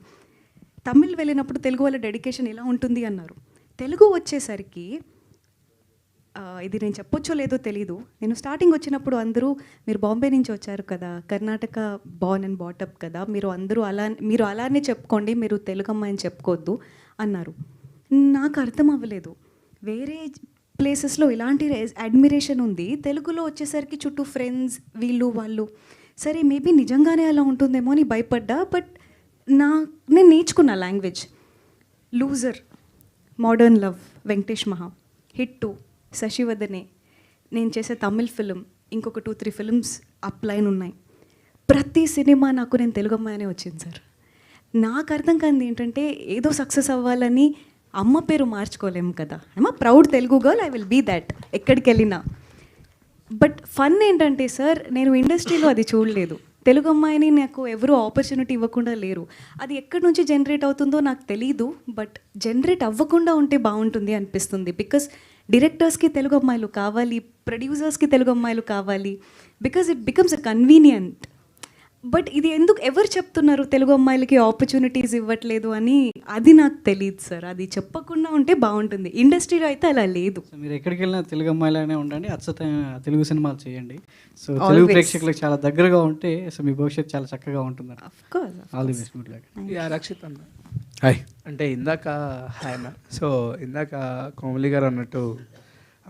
తమిళ్ వెళ్ళినప్పుడు తెలుగు వాళ్ళ డెడికేషన్ ఎలా ఉంటుంది అన్నారు. తెలుగు వచ్చేసరికి ఇది నేను చెప్పొచ్చో లేదో తెలీదు. నేను స్టార్టింగ్ వచ్చినప్పుడు అందరూ మీరు బాంబే నుంచి వచ్చారు కదా, కర్ణాటక బార్న్ అండ్ బాటప్ కదా, మీరు అలానే చెప్పుకోండి, మీరు తెలుగు అమ్మాయిని చెప్పుకోవద్దు అన్నారు. నాకు అర్థం అవ్వలేదు. వేరే ప్లేసెస్లో ఇలాంటి అడ్మిరేషన్ ఉంది, తెలుగులో వచ్చేసరికి చుట్టూ ఫ్రెండ్స్ వీళ్ళు వాళ్ళు. సరే మేబీ నిజంగానే అలా ఉంటుందేమో అని భయపడ్డా. బట్ నేను నేర్చుకున్నా language. Loser, modern love, Venkatesh మహా, హిట్ 2, శశివదనే, నేను చేసే తమిళ్ ఫిలిం, ఇంకొక 2-3 films అప్లైన్ ఉన్నాయి. ప్రతి సినిమా నాకు నేను తెలుగు అమ్మాయినే వచ్చింది సార్. నాకు అర్థం కాదు ఏంటంటే ఏదో సక్సెస్ అవ్వాలని అమ్మ పేరు మార్చుకోలేము కదా. I'm proud Telugu girl, I will be that ఎక్కడికి వెళ్ళినా. బట్ ఫన్ ఏంటంటే సార్, నేను ఇండస్ట్రీలో అది చూడలేదు. తెలుగు అమ్మాయిని నాకు ఎవరు ఆపర్చునిటీ ఇవ్వకుండా లేరు. అది ఎక్కడి నుంచి జనరేట్ అవుతుందో నాకు తెలీదు. బట్ జనరేట్ అవ్వకుండా ఉంటే బాగుంటుంది అనిపిస్తుంది. బికాస్ డైరెక్టర్స్కి తెలుగు అమ్మాయిలు కావాలి, ప్రొడ్యూసర్స్కి తెలుగు అమ్మాయిలు కావాలి. Because it becomes a convenient. But ఇది ఎందుకు ఎవరు చెప్తున్నారు తెలుగు అమ్మాయిలకి ఆపర్చునిటీస్ ఇవ్వట్లేదు అని, అది నాకు తెలియదు సార్. అది చెప్పకుండా ఉంటే బాగుంటుంది. ఇండస్ట్రీలో అయితే అలా లేదు. సో మీరు ఎక్కడికి వెళ్ళినా తెలుగు అమ్మాయిలానే ఉండండి, అచ్చతైన తెలుగు సినిమాలు చేయండి. సో తెలుగు ప్రేక్షకులకు చాలా దగ్గరగా ఉంటే సో మీ భవిష్యత్తు చాలా చక్కగా ఉంటుంది. Of course. All the best. Good luck. Rakshit అన్న, హాయ్. అంటే ఇందాక హాయ్ అన్న. సో ఇందాక కోమలి గారు అన్నట్టు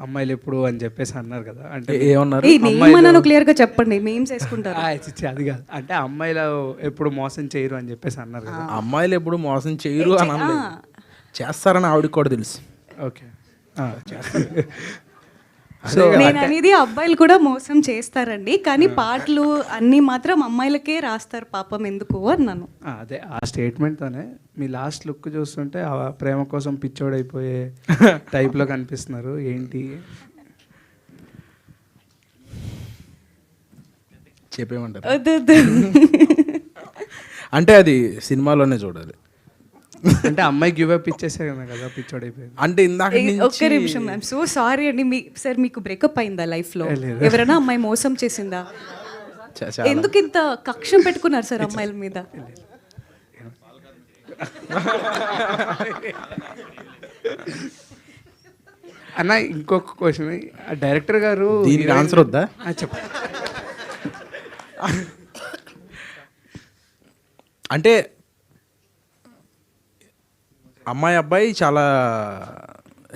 అమ్మాయిలు ఎప్పుడు అని చెప్పేసి అన్నారు కదా, అంటే ఏమన్నారు? ఏమన్నాను క్లియర్గా చెప్పండి, మేమ్స్ వేసుకుంటారు. చిచ్చి అది కాదు, అంటే అమ్మాయిలు ఎప్పుడు మోసం చేయరు అని చెప్పేసి అన్నారు కదా. అమ్మాయిలు ఎప్పుడు మోసం చేయరు అని అనలేదు, చేస్తారని ఆవిడకి కూడా తెలుసు. ఓకే చేస్తారు. నేను అనేది అబ్బాయిలు కూడా మోసం చేస్తారండి, కానీ పాటలు అన్నీ మాత్రం అమ్మాయిలకే రాస్తారు పాపం, ఎందుకు అన్నాను. అదే ఆ స్టేట్మెంట్తోనే మీ లాస్ట్ లుక్ చూస్తుంటే ఆ ప్రేమ కోసం పిచ్చోడైపోయే టైప్లో కనిపిస్తున్నారు. ఏంటి చెప్పేమంటారు? వద్దు. అంటే అది సినిమాలోనే చూడాలి. అంటే అమ్మాయి గివ్ అప్ ఇచ్చేసే కదా పిచ్చోడైపోయింది. అంటే ఇందాక ఒక్క నిమిషం, ఐఎమ్ సో సారీ అండి. సార్ మీకు బ్రేకప్ అయిందా లైఫ్లో? ఎవరైనా అమ్మాయి మోసం చేసిందా? ఎందుకు ఇంత కక్షం పెట్టుకున్నారు సార్ అమ్మాయిల మీద? అన్న ఇంకొక క్వశ్చన్, డైరెక్టర్ గారు దీనికి ఆన్సర్ వద్దా? చెప్ప అంటే అమ్మాయి అబ్బాయి చాలా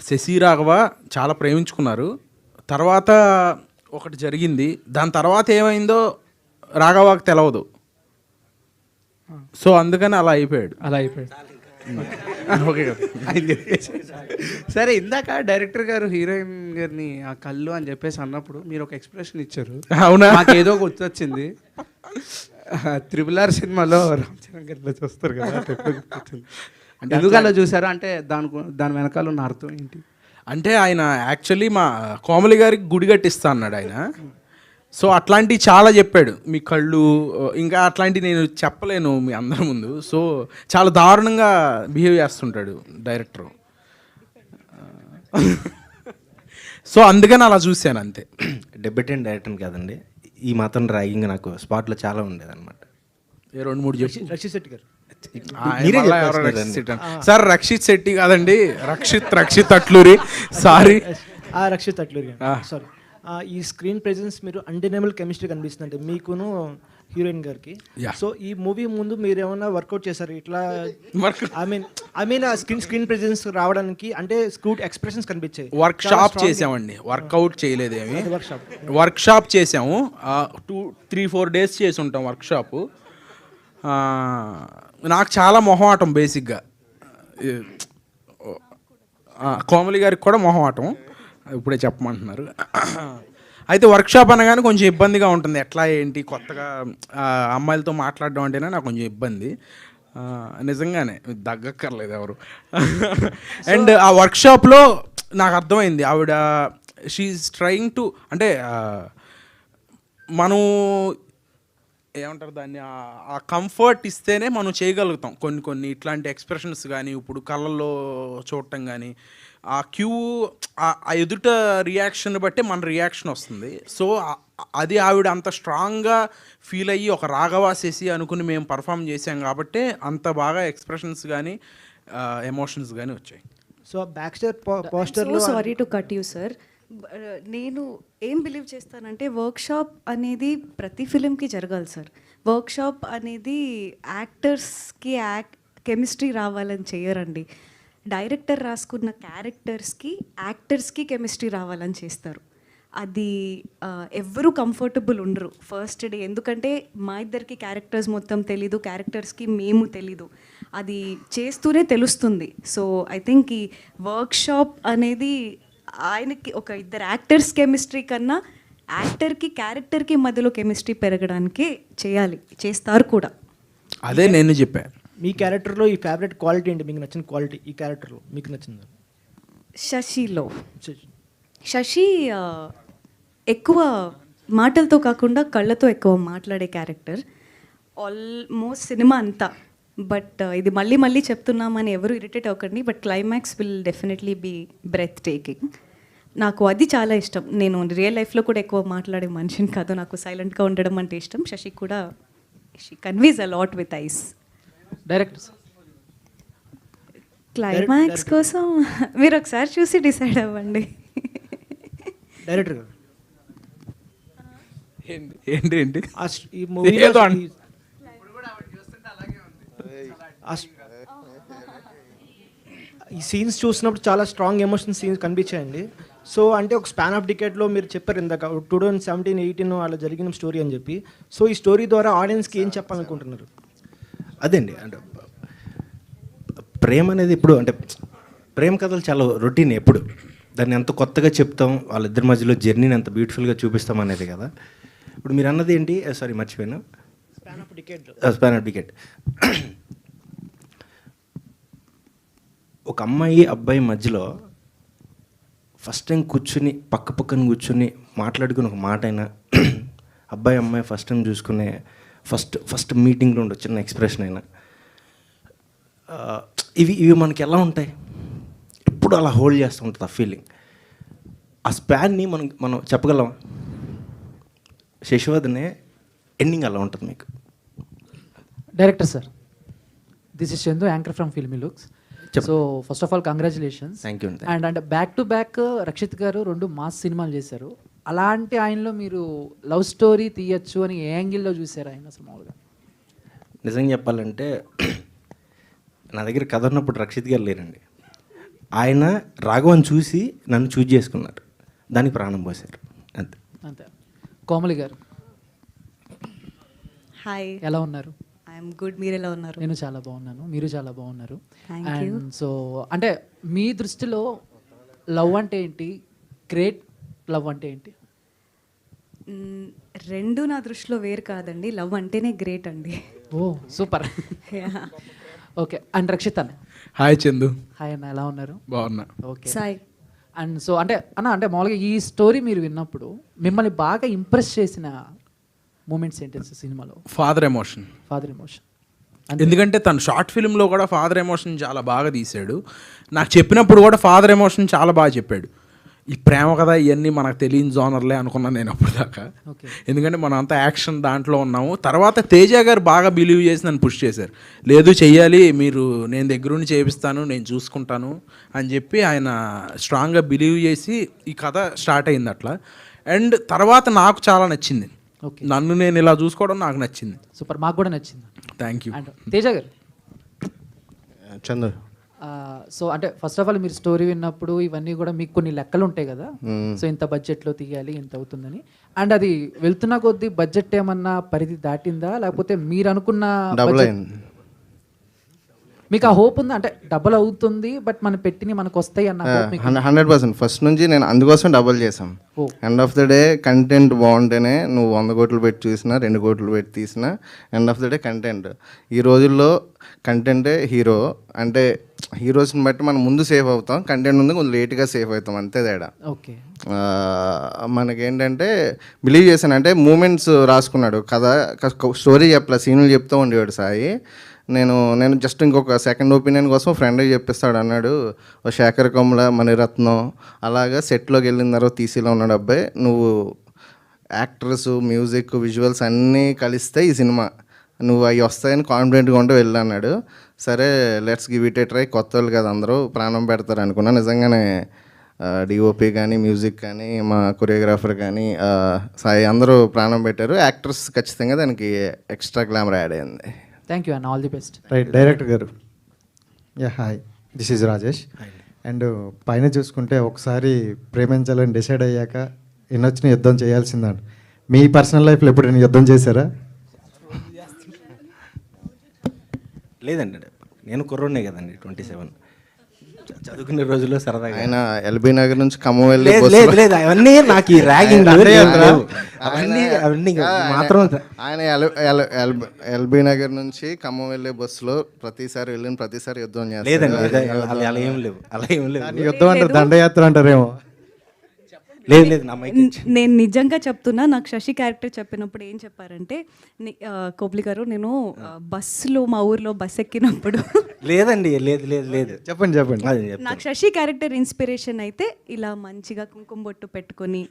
శశి రాఘవ చాలా ప్రేమించుకున్నారు. తర్వాత ఒకటి జరిగింది, దాని తర్వాత ఏమైందో రాఘవకి తెలవదు. సో అందుకని అలా అయిపోయాడు. ఓకే కదా. సరే, ఇందాక డైరెక్టర్ గారు హీరోయిన్ గారిని ఆ కళ్ళు అని చెప్పేసి అన్నప్పుడు మీరు ఒక ఎక్స్ప్రెషన్ ఇచ్చారు. అవునా? నాకు ఏదో గుర్తొచ్చింది. RRR సినిమాలో రామ్ చరణ్ గారిలో చూస్తారు కదా, గుర్తొచ్చింది. అంటే ఎందుకు అలా చూసారు, అంటే దాని వెనకాల ఉన్న అర్థం ఏంటి? అంటే ఆయన యాక్చువల్లీ మా కోమలి గారికి గుడి కట్టిస్తా అన్నాడు ఆయన. సో అట్లాంటివి చాలా చెప్పాడు, మీ కళ్ళు ఇంకా అట్లాంటివి నేను చెప్పలేను మీ అందరి ముందు. సో చాలా దారుణంగా బిహేవ్ చేస్తుంటాడు డైరెక్టర్. సో అందుకని అలా చూశాను అంతే. డెబ్యూటెంట్ డైరెక్టర్ కాదండి, ఈ మాత్రం ర్యాగింగ్ నాకు స్పాట్లో చాలా ఉండేది అనమాట. 2-3 చెప్పు. రక్షిత్ శెట్టి గారు. సార్ రక్షిత్ శెట్టి కాదండి, రక్షిత్ అట్లూరి. సారీ, రక్షిత్ అట్లూరి. సారీ. ఈ స్క్రీన్ ప్రెజెన్స్ మీరు అన్డెనబుల్ కెమిస్ట్రీ కనిపిస్తుంది మీకును హీరోయిన్ గారికి. సో ఈ మూవీ ముందు మీరు ఏమైనా వర్కౌట్ చేశారు ఇట్లా? ఐ మీన్ స్క్రీన్ ప్రెజెన్స్ రావడానికి, అంటే స్క్రూట్ ఎక్స్ప్రెషన్స్ కనిపించాయి. వర్క్ షాప్ చేసామండి, వర్కౌట్ చేయలేదేమి. వర్క్ షాప్ చేసాము, 2-3-4 డేస్ చేసి ఉంటాం వర్క్ షాపు. నాకు చాలా మొహమాటం బేసిక్గా, కోమలి గారికి కూడా మొహమాటం, ఇప్పుడే చెప్పమంటున్నారు. అయితే వర్క్షాప్ అనగానే కొంచెం ఇబ్బందిగా ఉంటుంది, ఎట్లా ఏంటి కొత్తగా అమ్మాయిలతో మాట్లాడడం అంటేనే నాకు కొంచెం ఇబ్బంది. నిజంగానే దగ్గక్కర్లేదు ఎవరు. అండ్ ఆ వర్క్షాప్లో నాకు అర్థమైంది, ఆవిడ షీఈస్ ట్రయింగ్ టు, అంటే మనం ఏమంటారు దాన్ని, ఆ కంఫర్ట్ ఇస్తేనే మనం చేయగలుగుతాం కొన్ని ఇట్లాంటి ఎక్స్ప్రెషన్స్ కానీ, ఇప్పుడు కళ్ళల్లో చూడటం కానీ, ఆ క్యూ ఆ ఎదుట రియాక్షన్ బట్టి మన రియాక్షన్ వస్తుంది. సో అది ఆవిడ అంత స్ట్రాంగ్గా ఫీల్ అయ్యి ఒక రాఘవ శశి అనుకుని మేము పర్ఫామ్ చేసాం కాబట్టి అంత బాగా ఎక్స్ప్రెషన్స్ కానీ ఎమోషన్స్ కానీ వచ్చాయి. సో బ్యాక్ స్టేజ్ పోస్టర్లో, sorry to cut you sir, నేను ఏం బిలీవ్ చేస్తానంటే వర్క్షాప్ అనేది ప్రతి ఫిలింకి జరగాలి సార్. వర్క్షాప్ అనేది యాక్టర్స్కి కెమిస్ట్రీ రావాలని చేయరండి. డైరెక్టర్ రాసుకున్న క్యారెక్టర్స్కి యాక్టర్స్కి కెమిస్ట్రీ రావాలని చేస్తారు. అది ఎవ్వరూ కంఫర్టబుల్ ఉండరు ఫస్ట్ డే, ఎందుకంటే మా ఇద్దరికి క్యారెక్టర్స్ మొత్తం తెలీదు, క్యారెక్టర్స్కి మేము తెలీదు, అది చేస్తూనే తెలుస్తుంది. సో ఐ థింక్ ఈ వర్క్షాప్ అనేది ఆయనకి ఒక ఇద్దరు యాక్టర్స్ కెమిస్ట్రీ కన్నా యాక్టర్కి క్యారెక్టర్కి మధ్యలో కెమిస్ట్రీ పెరగడానికి చేస్తారు కూడా. అదే నేను చెప్పాను. మీ క్యారెక్టర్లో ఈ ఫేవరెట్ క్వాలిటీ ఏంటి, మీకు నచ్చిన క్వాలిటీ ఈ క్యారెక్టర్లో మీకు నచ్చింది? శశి ఎక్కువ మాటలతో కాకుండా కళ్ళతో ఎక్కువ మాట్లాడే క్యారెక్టర్ ఆల్మోస్ట్ సినిమా అంతా. బట్ ఇది మళ్ళీ చెప్తున్నామని ఎవరు ఇరిటేట్ అవ్వకండి, but climax will definitely be breathtaking. నాకు అది చాలా ఇష్టం. నేను రియల్ లైఫ్లో కూడా ఎక్కువ మాట్లాడే మనిషిని కాదు, నాకు సైలెంట్గా ఉండడం అంటే ఇష్టం. శశి కూడా she conveys a lot with eyes. Director climax కోసం మీరు ఒకసారి చూసి డిసైడ్ అవ్వండి. డైరెక్టర్ గారు ఏంటి ఏంటి ఈ మూవీలో ఏదో అన్- ఈ సీన్స్ చూసినప్పుడు చాలా స్ట్రాంగ్ ఎమోషన్ సీన్స్ కనిపించాయండి. సో అంటే ఒక స్పాన్ ఆఫ్ డికేట్లో మీరు చెప్పారు ఇందాక 2017, 18 అలా జరిగిన స్టోరీ అని చెప్పి. సో ఈ స్టోరీ ద్వారా ఆడియన్స్కి ఏం చెప్పాలనుకుంటున్నారు? అదండి, అంటే ప్రేమ అనేది ఇప్పుడు అంటే ప్రేమ కథలు చాలా రొటీన్, ఎప్పుడు దాన్ని ఎంత కొత్తగా చెప్తాం, వాళ్ళిద్దరి మధ్యలో జర్నీని ఎంత బ్యూటిఫుల్గా చూపిస్తాం అనేది కదా. ఇప్పుడు మీరు అన్నది ఏంటి, సారీ మర్చిపోయాను, span of decade. Span of decade. ఒక అమ్మాయి అబ్బాయి మధ్యలో ఫస్ట్ టైం కూర్చుని పక్కన కూర్చుని మాట్లాడుకుని ఒక మాట అయినా, అబ్బాయి అమ్మాయి ఫస్ట్ టైం చూసుకునే ఫస్ట్ మీటింగ్లో ఉండే చిన్న ఎక్స్ప్రెషన్ అయినా, ఇవి మనకి ఎలా ఉంటాయి, ఎప్పుడు అలా హోల్డ్ చేస్తూ ఉంటుంది ఆ ఫీలింగ్. ఆ స్పాన్ని మనం చెప్పగలం. శశివర్ధనే ఎండింగ్ అలా ఉంటుంది మీకు. Director sir, this is Chandu, anchor from filmy looks. So first of all congratulations. Thank you. And అంటే బ్యాక్ టు బ్యాక్ రక్షిత్ గారు 2 మాస్ సినిమాలు చేశారు. అలాంటి ఆయనలో మీరు లవ్ స్టోరీ తీయచ్చు అని ఏ యాంగిల్లో చూసారు ఆయన అసలు మామూలుగా? నిజంగా చెప్పాలంటే నా దగ్గర కథ ఉన్నప్పుడు రక్షిత్ గారు లేరండి. ఆయన రాఘవన్ చూసి నన్ను చూజ్ చేసుకున్నారు, దానికి ప్రాణం పోశారు అంతే. అంతే. కోమలి గారు హాయ్, ఎలా ఉన్నారు? I'm good. మీరు ఎలా ఉన్నారు? నేను చాలా బాగున్నాను, మీరు చాలా బాగున్నారు. Thank you. అండ్ సో అంటే మీ దృష్టిలో లవ్ అంటే ఏంటి, గ్రేట్ లవ్ అంటే ఏంటి? రెండు నా దృష్టిలో వేరు కాదండి. లవ్ అంటేనే గ్రేట్ అండి. ఓ సూపర్. ఓకే. అండ్ రక్షిత్ అన్న. హాయ్ చందు. హాయ్ అన్న, ఎలా ఉన్నారు? బాగున్నా. ఓకే. సాయి. అండ్ సో అంటే అంటే మామూలుగా ఈ స్టోరీ మీరు విన్నప్పుడు మిమ్మల్ని బాగా ఇంప్రెస్ చేసిన మూమెంట్స్ ఏంటి సినిమాలో? Father emotion. Father emotion. ఎందుకంటే తను షార్ట్ ఫిల్మ్లో కూడా ఫాదర్ ఎమోషన్ చాలా బాగా తీశాడు. నాకు చెప్పినప్పుడు కూడా ఫాదర్ ఎమోషన్ చాలా బాగా చెప్పాడు. ఈ ప్రేమ కదా ఇవన్నీ మనకు తెలియని జోనర్లే అనుకున్నాను నేను అప్పుడు దాకా. ఎందుకంటే మనం అంతా యాక్షన్ దాంట్లో ఉన్నాము. తర్వాత తేజ గారు బాగా బిలీవ్ చేసి నన్ను పుష్ చేశారు. లేదు చెయ్యాలి, మీరు నేను దగ్గరుండి చేపిస్తాను, నేను చూసుకుంటాను అని చెప్పి ఆయన స్ట్రాంగ్గా బిలీవ్ చేసి ఈ కథ స్టార్ట్ అయింది అట్లా. అండ్ తర్వాత నాకు చాలా నచ్చింది, నన్ను నేను ఇలా చూసుకోవడం నాకు నచ్చింది. సూపర్, మాకు కూడా నచ్చింది. Thank you. అండ్ తేజ గారు. చందు. సో అంటే ఫస్ట్ ఆఫ్ ఆల్ మీరు స్టోరీ విన్నప్పుడు ఇవన్నీ కూడా మీకు కొన్ని లెక్కలు ఉంటాయి కదా, సో ఇంత బడ్జెట్లో తీయాలి, ఇంత అవుతుందని. అండ్ అది వెళ్తున్న కొద్దీ బడ్జెట్ ఏమన్నా పరిధి దాటిందా, లేకపోతే మీరు అనుకున్న డబుల్ అయింది? మీకు ఆ హోప్ ఉందా? అంటే డబుల్ అవుతుంది బట్ మనం పెట్టిన మనకు వస్తాయి అన్న hope మీకు? 100% ఫస్ట్ నుంచి నేను అందుకోసం డబుల్ చేసాం. End of the day content బాగుంటేనే నువ్వు 100 కోట్లు పెట్టి చూసినా 2 కోట్లు పెట్టి తీసినా end of the day content. ఈ రోజుల్లో కంటెంటే హీరో. అంటే హీరోస్ని బట్టి మనం ముందు సేఫ్ అవుతాం, కంటెంట్ ముందు కొంచెం లేట్గా సేఫ్ అవుతాం, అంతే తేడా. ఓకే. మనకేంటంటే బిలీవ్ చేశాను, అంటే మూమెంట్స్ రాసుకున్నాడు, కథ స్టోరీ చెప్పలే, సీన్లు చెప్తూ ఉండేవాడు సాయి. నేను జస్ట్ ఇంకొక సెకండ్ ఒపీనియన్ కోసం ఫ్రెండ్కి చెప్పిస్తాడు అన్నాడు. ఓ శేఖర్ కమ్ల, మణిరత్నం అలాగా సెట్లోకి వెళ్ళిన తర్వాత తీసిలో ఉన్నాడు అబ్బాయి, నువ్వు యాక్టర్స్, మ్యూజిక్, విజువల్స్ అన్నీ కలిస్తే ఈ సినిమా నువ్వు అవి వస్తాయని కాన్ఫిడెంట్గా ఉంటే వెళ్ళు అన్నాడు. సరే let's give it A try, కొత్త వాళ్ళు కదా అందరూ ప్రాణం పెడతారు అనుకున్నా. నిజంగానే డిఓపి కానీ, మ్యూజిక్ కానీ, మా కొరియోగ్రాఫర్ కానీ, సాయి అందరూ ప్రాణం పెట్టారు. యాక్టర్స్ ఖచ్చితంగా దానికి ఎక్స్ట్రా గ్లామర్ యాడ్ అయింది. థ్యాంక్ యూ అన్న, all the best. Right. Director గారు. Yeah hi, this is Rajesh. And పైన చూసుకుంటే ఒకసారి ప్రేమించాలని డిసైడ్ అయ్యాక ఎన్నొచ్చిన యుద్ధం చేయాల్సిందండి. మీ పర్సనల్ లైఫ్లో ఎప్పుడైనా యుద్ధం చేశారా? లేదండి, నేను కుర్రోనే కదండి, 27 చదువుకునే రోజుల్లో సరదాగా. ఆయన ఎల్బీ నగర్ నుంచి ఖమ్మం వెళ్ళి లేదు అవన్నీ నాకు ఈ ర్యాగింగ్ అవన్నీ మాత్రం. ఆయన ఎల్బీ నగర్ నుంచి ఖమ్మం వెళ్ళే బస్సులో ప్రతిసారి వెళ్ళిన ప్రతిసారి యుద్ధం చేస్తారు. లేదండి అలా ఏం లేవు, అలా ఏం లేవు. యుద్ధం అంటారు, దండయాత్ర అంటారేమో. లేదు నా మైక్ నేను నిజంగా చెప్తున్నా, నాకు శశి క్యారెక్టర్ చెప్పినప్పుడు ఏం చెప్పారంటే, కోబ్లి గారు నేను బస్సులో మా ఊర్లో బస్ ఎక్కినప్పుడు లేదండి లేదు చెప్పండి. నాకు శశి క్యారెక్టర్ ఇన్స్పిరేషన్ అయితే ఇలా మంచిగా కుంకుమ బొట్టు పెట్టుకొని,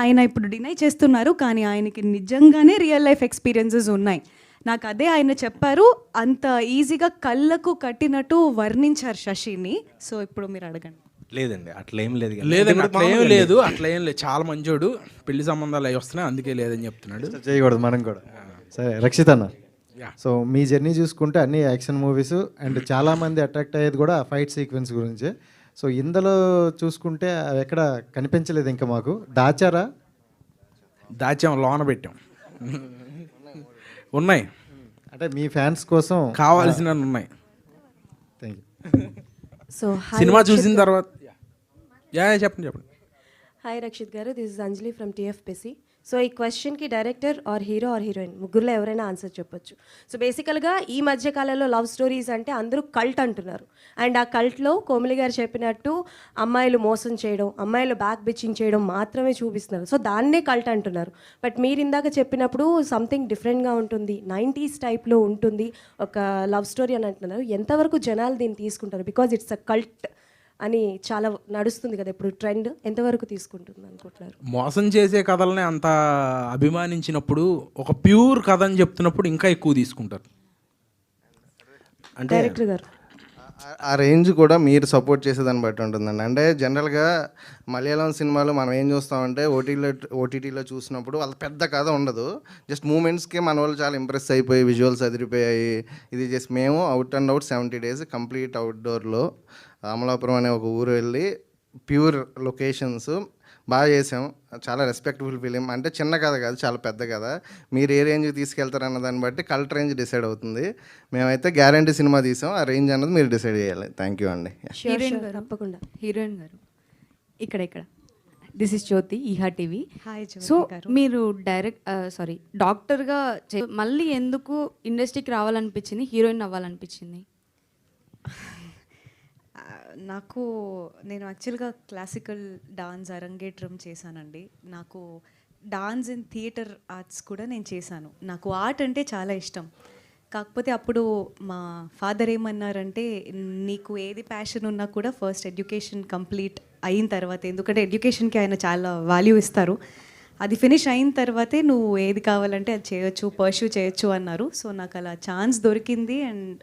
ఆయన ఇప్పుడు డినై చేస్తున్నారు కానీ ఆయనకి నిజంగానే రియల్ లైఫ్ ఎక్స్పీరియన్సెస్ ఉన్నాయి. నాకు అదే ఆయన చెప్పారు, అంత ఈజీగా కళ్ళకు కట్టినట్టు వర్ణించారు శశిని. సో ఇప్పుడు మీరు అడగండి. లేదండి అట్లేం లేదు కానీ. లేదండి అట్లా ఏం లేదు, అట్లా ఏం లేదు. చాలా మంచోడు, పెళ్లి సంబంధాలు అవి వస్తున్నాయి అందుకే లేదని చెప్తున్నాడు. చేయకూడదు మనం కూడా. సరే రక్షిత్ అన్న, సో మీ జర్నీ చూసుకుంటే అన్ని యాక్షన్ మూవీస్ అండ్ చాలామంది అట్రాక్ట్ అయ్యేది కూడా ఫైట్ సీక్వెన్స్ గురించి. సో ఇందులో చూసుకుంటే అవి ఎక్కడ కనిపించలేదు ఇంకా మాకు. దాచారా? దాచాం, లోన పెట్టాం. ఉన్నాయి అంటే మీ ఫ్యాన్స్ కోసం కావాల్సిన ఉన్నాయి. Thank you. సో సినిమా చూసిన తర్వాత చెప్పండి. హాయ్ రక్షిత్ గారు, this is Anjali from TFPC. So ఈ క్వశ్చన్కి director or hero or heroine ముగ్గురులో ఎవరైనా ఆన్సర్ చెప్పొచ్చు. సో బేసికల్గా ఈ మధ్య కాలంలో లవ్ స్టోరీస్ అంటే అందరూ కల్ట్ అంటున్నారు. అండ్ ఆ కల్ట్లో కోమలి గారు చెప్పినట్టు అమ్మాయిలు మోసం చేయడం, అమ్మాయిలు బ్యాక్ బిచ్చింగ్ చేయడం మాత్రమే చూపిస్తున్నారు. సో దాన్నే కల్ట్ అంటున్నారు. బట్ మీరు ఇందాక చెప్పినప్పుడు సంథింగ్ డిఫరెంట్గా ఉంటుంది, 90s టైప్లో ఉంటుంది ఒక లవ్ స్టోరీ అని అంటున్నారు. ఎంతవరకు జనాలు దీన్ని తీసుకుంటారు? బికాజ్ ఇట్స్ అ కల్ట్ అని చాలా నడుస్తుంది కదా ఇప్పుడు ట్రెండ్, ఎంతవరకు తీసుకుంటుంది అనుకుంటున్నారు? మోసం చేసే కథలనే అంత అభిమానించినప్పుడు ఒక ప్యూర్ కథ అని చెప్తున్నప్పుడు ఇంకా ఎక్కువ తీసుకుంటారు. అంటే డైరెక్టర్ గారు ఆ రేంజ్ కూడా మీరు సపోర్ట్ చేసేదాన్ని బట్టి ఉంటుందండి. అంటే జనరల్గా మలయాళం సినిమాలో మనం ఏం చూస్తామంటే ఓటీటీలో చూసినప్పుడు వాళ్ళ పెద్ద కథ ఉండదు, జస్ట్ మూమెంట్స్కే మన వాళ్ళు చాలా ఇంప్రెస్ అయిపోయి విజువల్స్ అదిరిపోయాయి. ఇది జస్ట్ మేము out and out 70 days complete అవుట్డోర్లో అమలాపురం అనే ఒక ఊరు వెళ్ళి ప్యూర్ లొకేషన్స్ బాగా చేసాం. చాలా రెస్పెక్టబుల్ ఫిలిం. అంటే చిన్న కథ కాదు, చాలా పెద్ద కథ. మీరు ఏ రేంజ్కి తీసుకెళ్తారన్న దాన్ని బట్టి కల్ట్ రేంజ్ డిసైడ్ అవుతుంది. మేమైతే గ్యారంటీ సినిమా తీసాం, ఆ రేంజ్ అన్నది మీరు డిసైడ్ చేయాలి. థ్యాంక్ యూ అండి. హీరోయిన్ గారు తప్పకుండా. హీరోయిన్ గారు ఇక్కడ దిస్ ఇస్ జ్యోతి, ఈహా టీవీ. హాయ్ సో మీరు డాక్టర్గా మళ్ళీ ఎందుకు ఇండస్ట్రీకి రావాలనిపించింది, హీరోయిన్ అవ్వాలనిపించింది? నేను యాక్చువల్గా క్లాసికల్ డాన్స్ అరంగేట్రం చేశానండి. నాకు డాన్స్ ఇన్ థియేటర్ ఆర్ట్స్ కూడా నేను చేశాను. నాకు ఆర్ట్ అంటే చాలా ఇష్టం. కాకపోతే అప్పుడు మా ఫాదర్ ఏమన్నారంటే, నీకు ఏది ప్యాషన్ ఉన్నా కూడా ఫస్ట్ ఎడ్యుకేషన్ కంప్లీట్ అయిన తర్వాత, ఎందుకంటే ఎడ్యుకేషన్కి ఆయన చాలా వాల్యూ ఇస్తారు, అది ఫినిష్ అయిన తర్వాతే నువ్వు ఏది కావాలంటే అది చేయొచ్చు, పర్స్యూ చేయొచ్చు అన్నారు. సో నాకు అలా ఛాన్స్ దొరికింది అండ్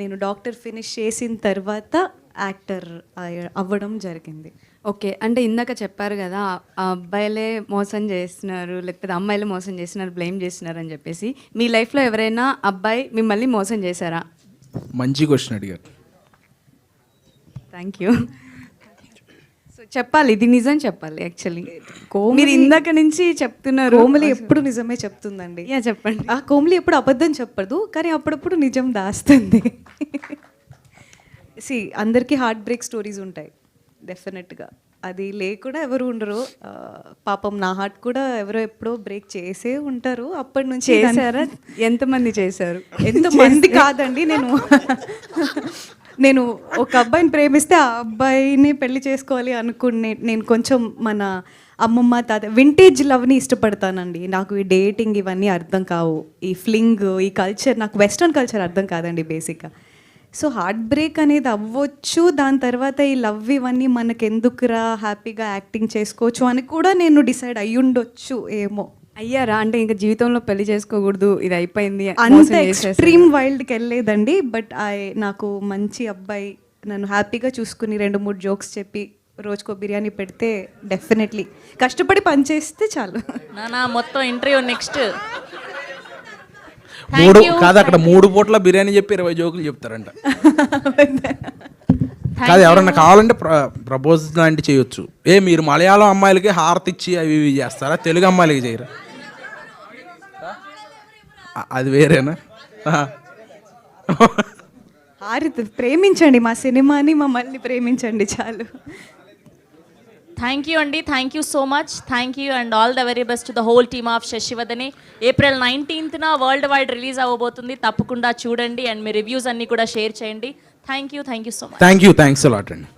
నేను డాక్టర్ ఫినిష్ చేసిన తర్వాత యాక్టర్ అవ్వడం జరిగింది. ఓకే, అంటే ఇందాక చెప్పారు కదా అబ్బాయిలే మోసం చేస్తున్నారు లేకపోతే అమ్మాయిలే మోసం చేస్తున్నారు, బ్లేమ్ చేస్తున్నారు అని చెప్పేసి. మీ లైఫ్లో ఎవరైనా అబ్బాయి మిమ్మల్ని మోసం చేశారా? మంచి క్వశ్చన్ అడిగారు. Thank you. సో చెప్పాలి, ఇది నిజం చెప్పాలి. యాక్చువల్లీ మీరు ఇందాక నుంచి చెప్తున్నారు. కోమలి ఎప్పుడు నిజమే చెప్తుందండి. చెప్పండి. కోమలి ఎప్పుడు అబద్ధం చెప్పదు, కానీ అప్పుడప్పుడు నిజం దాస్తుంది. అందరికీ హార్ట్ బ్రేక్ స్టోరీస్ ఉంటాయి డెఫినెట్గా, అది లేకుండా ఎవరు ఉండరు. పాపం నా హార్ట్ కూడా ఎవరో ఎప్పుడో బ్రేక్ చేసే ఉంటారు. అప్పటి నుంచి చేశారా? ఎంతమంది చేశారు? ఎంతమంది కాదండి, నేను ఒక అబ్బాయిని ప్రేమిస్తే ఆ అబ్బాయిని పెళ్లి చేసుకోవాలి అనుకునే, నేను కొంచెం మన అమ్మమ్మ తాత వింటేజ్ లవ్ని ఇష్టపడతానండి. నాకు ఈ డేటింగ్ ఇవన్నీ అర్థం కావు, ఈ ఫ్లింగ్, ఈ కల్చర్, నాకు వెస్ట్రన్ కల్చర్ అర్థం కాదండి బేసిక్గా. సో హార్ట్ బ్రేక్ అనేది అవ్వచ్చు, దాని తర్వాత ఈ లవ్ ఇవన్నీ మనకెందుకురా, హ్యాపీగా యాక్టింగ్ చేసుకోవచ్చు అని కూడా నేను డిసైడ్ అయ్యుండొచ్చు ఏమో. అయ్యారా? అంటే ఇంకా జీవితంలో పెళ్లి చేసుకోకూడదు, ఇది అయిపోయింది అంత ఎక్స్ట్రీమ్ వైల్డ్కి వెళ్ళలేదండి. బట్ నాకు మంచి అబ్బాయి నన్ను హ్యాపీగా చూసుకుని 2-3 జోక్స్ చెప్పి రోజుకో బిర్యానీ పెడితే డెఫినెట్లీ కష్టపడి పనిచేస్తే చాలు. మొత్తం ఇంటర్వ్యూ నెక్స్ట్ కాదు, అక్కడ 3 పూట్ల బిర్యానీ చెప్పి 20 జోకులు చెప్తారంట. కాదు, ఎవరన్నా కావాలంటే ప్రపోజ్ లాంటి చేయొచ్చు. మీరు మలయాళం అమ్మాయిలకి హారతి ఇచ్చి అవి ఇవి చేస్తారా, తెలుగు అమ్మాయిలకి చేయరా? అది వేరేనా? హారతి ప్రేమించండి, మా సినిమాని మమ్మల్ని ప్రేమించండి చాలు. థ్యాంక్ యూ అండి, thank you so much. Thank you and all the very best to the whole team of Sashivadane. April 19th world wide release అవ్వబోతుంది, తప్పకుండా చూడండి అండ్ మీ రివ్యూస్ అన్నీ కూడా షేర్ చేయండి. Thank you so much. Thank you, thanks a lot అండి.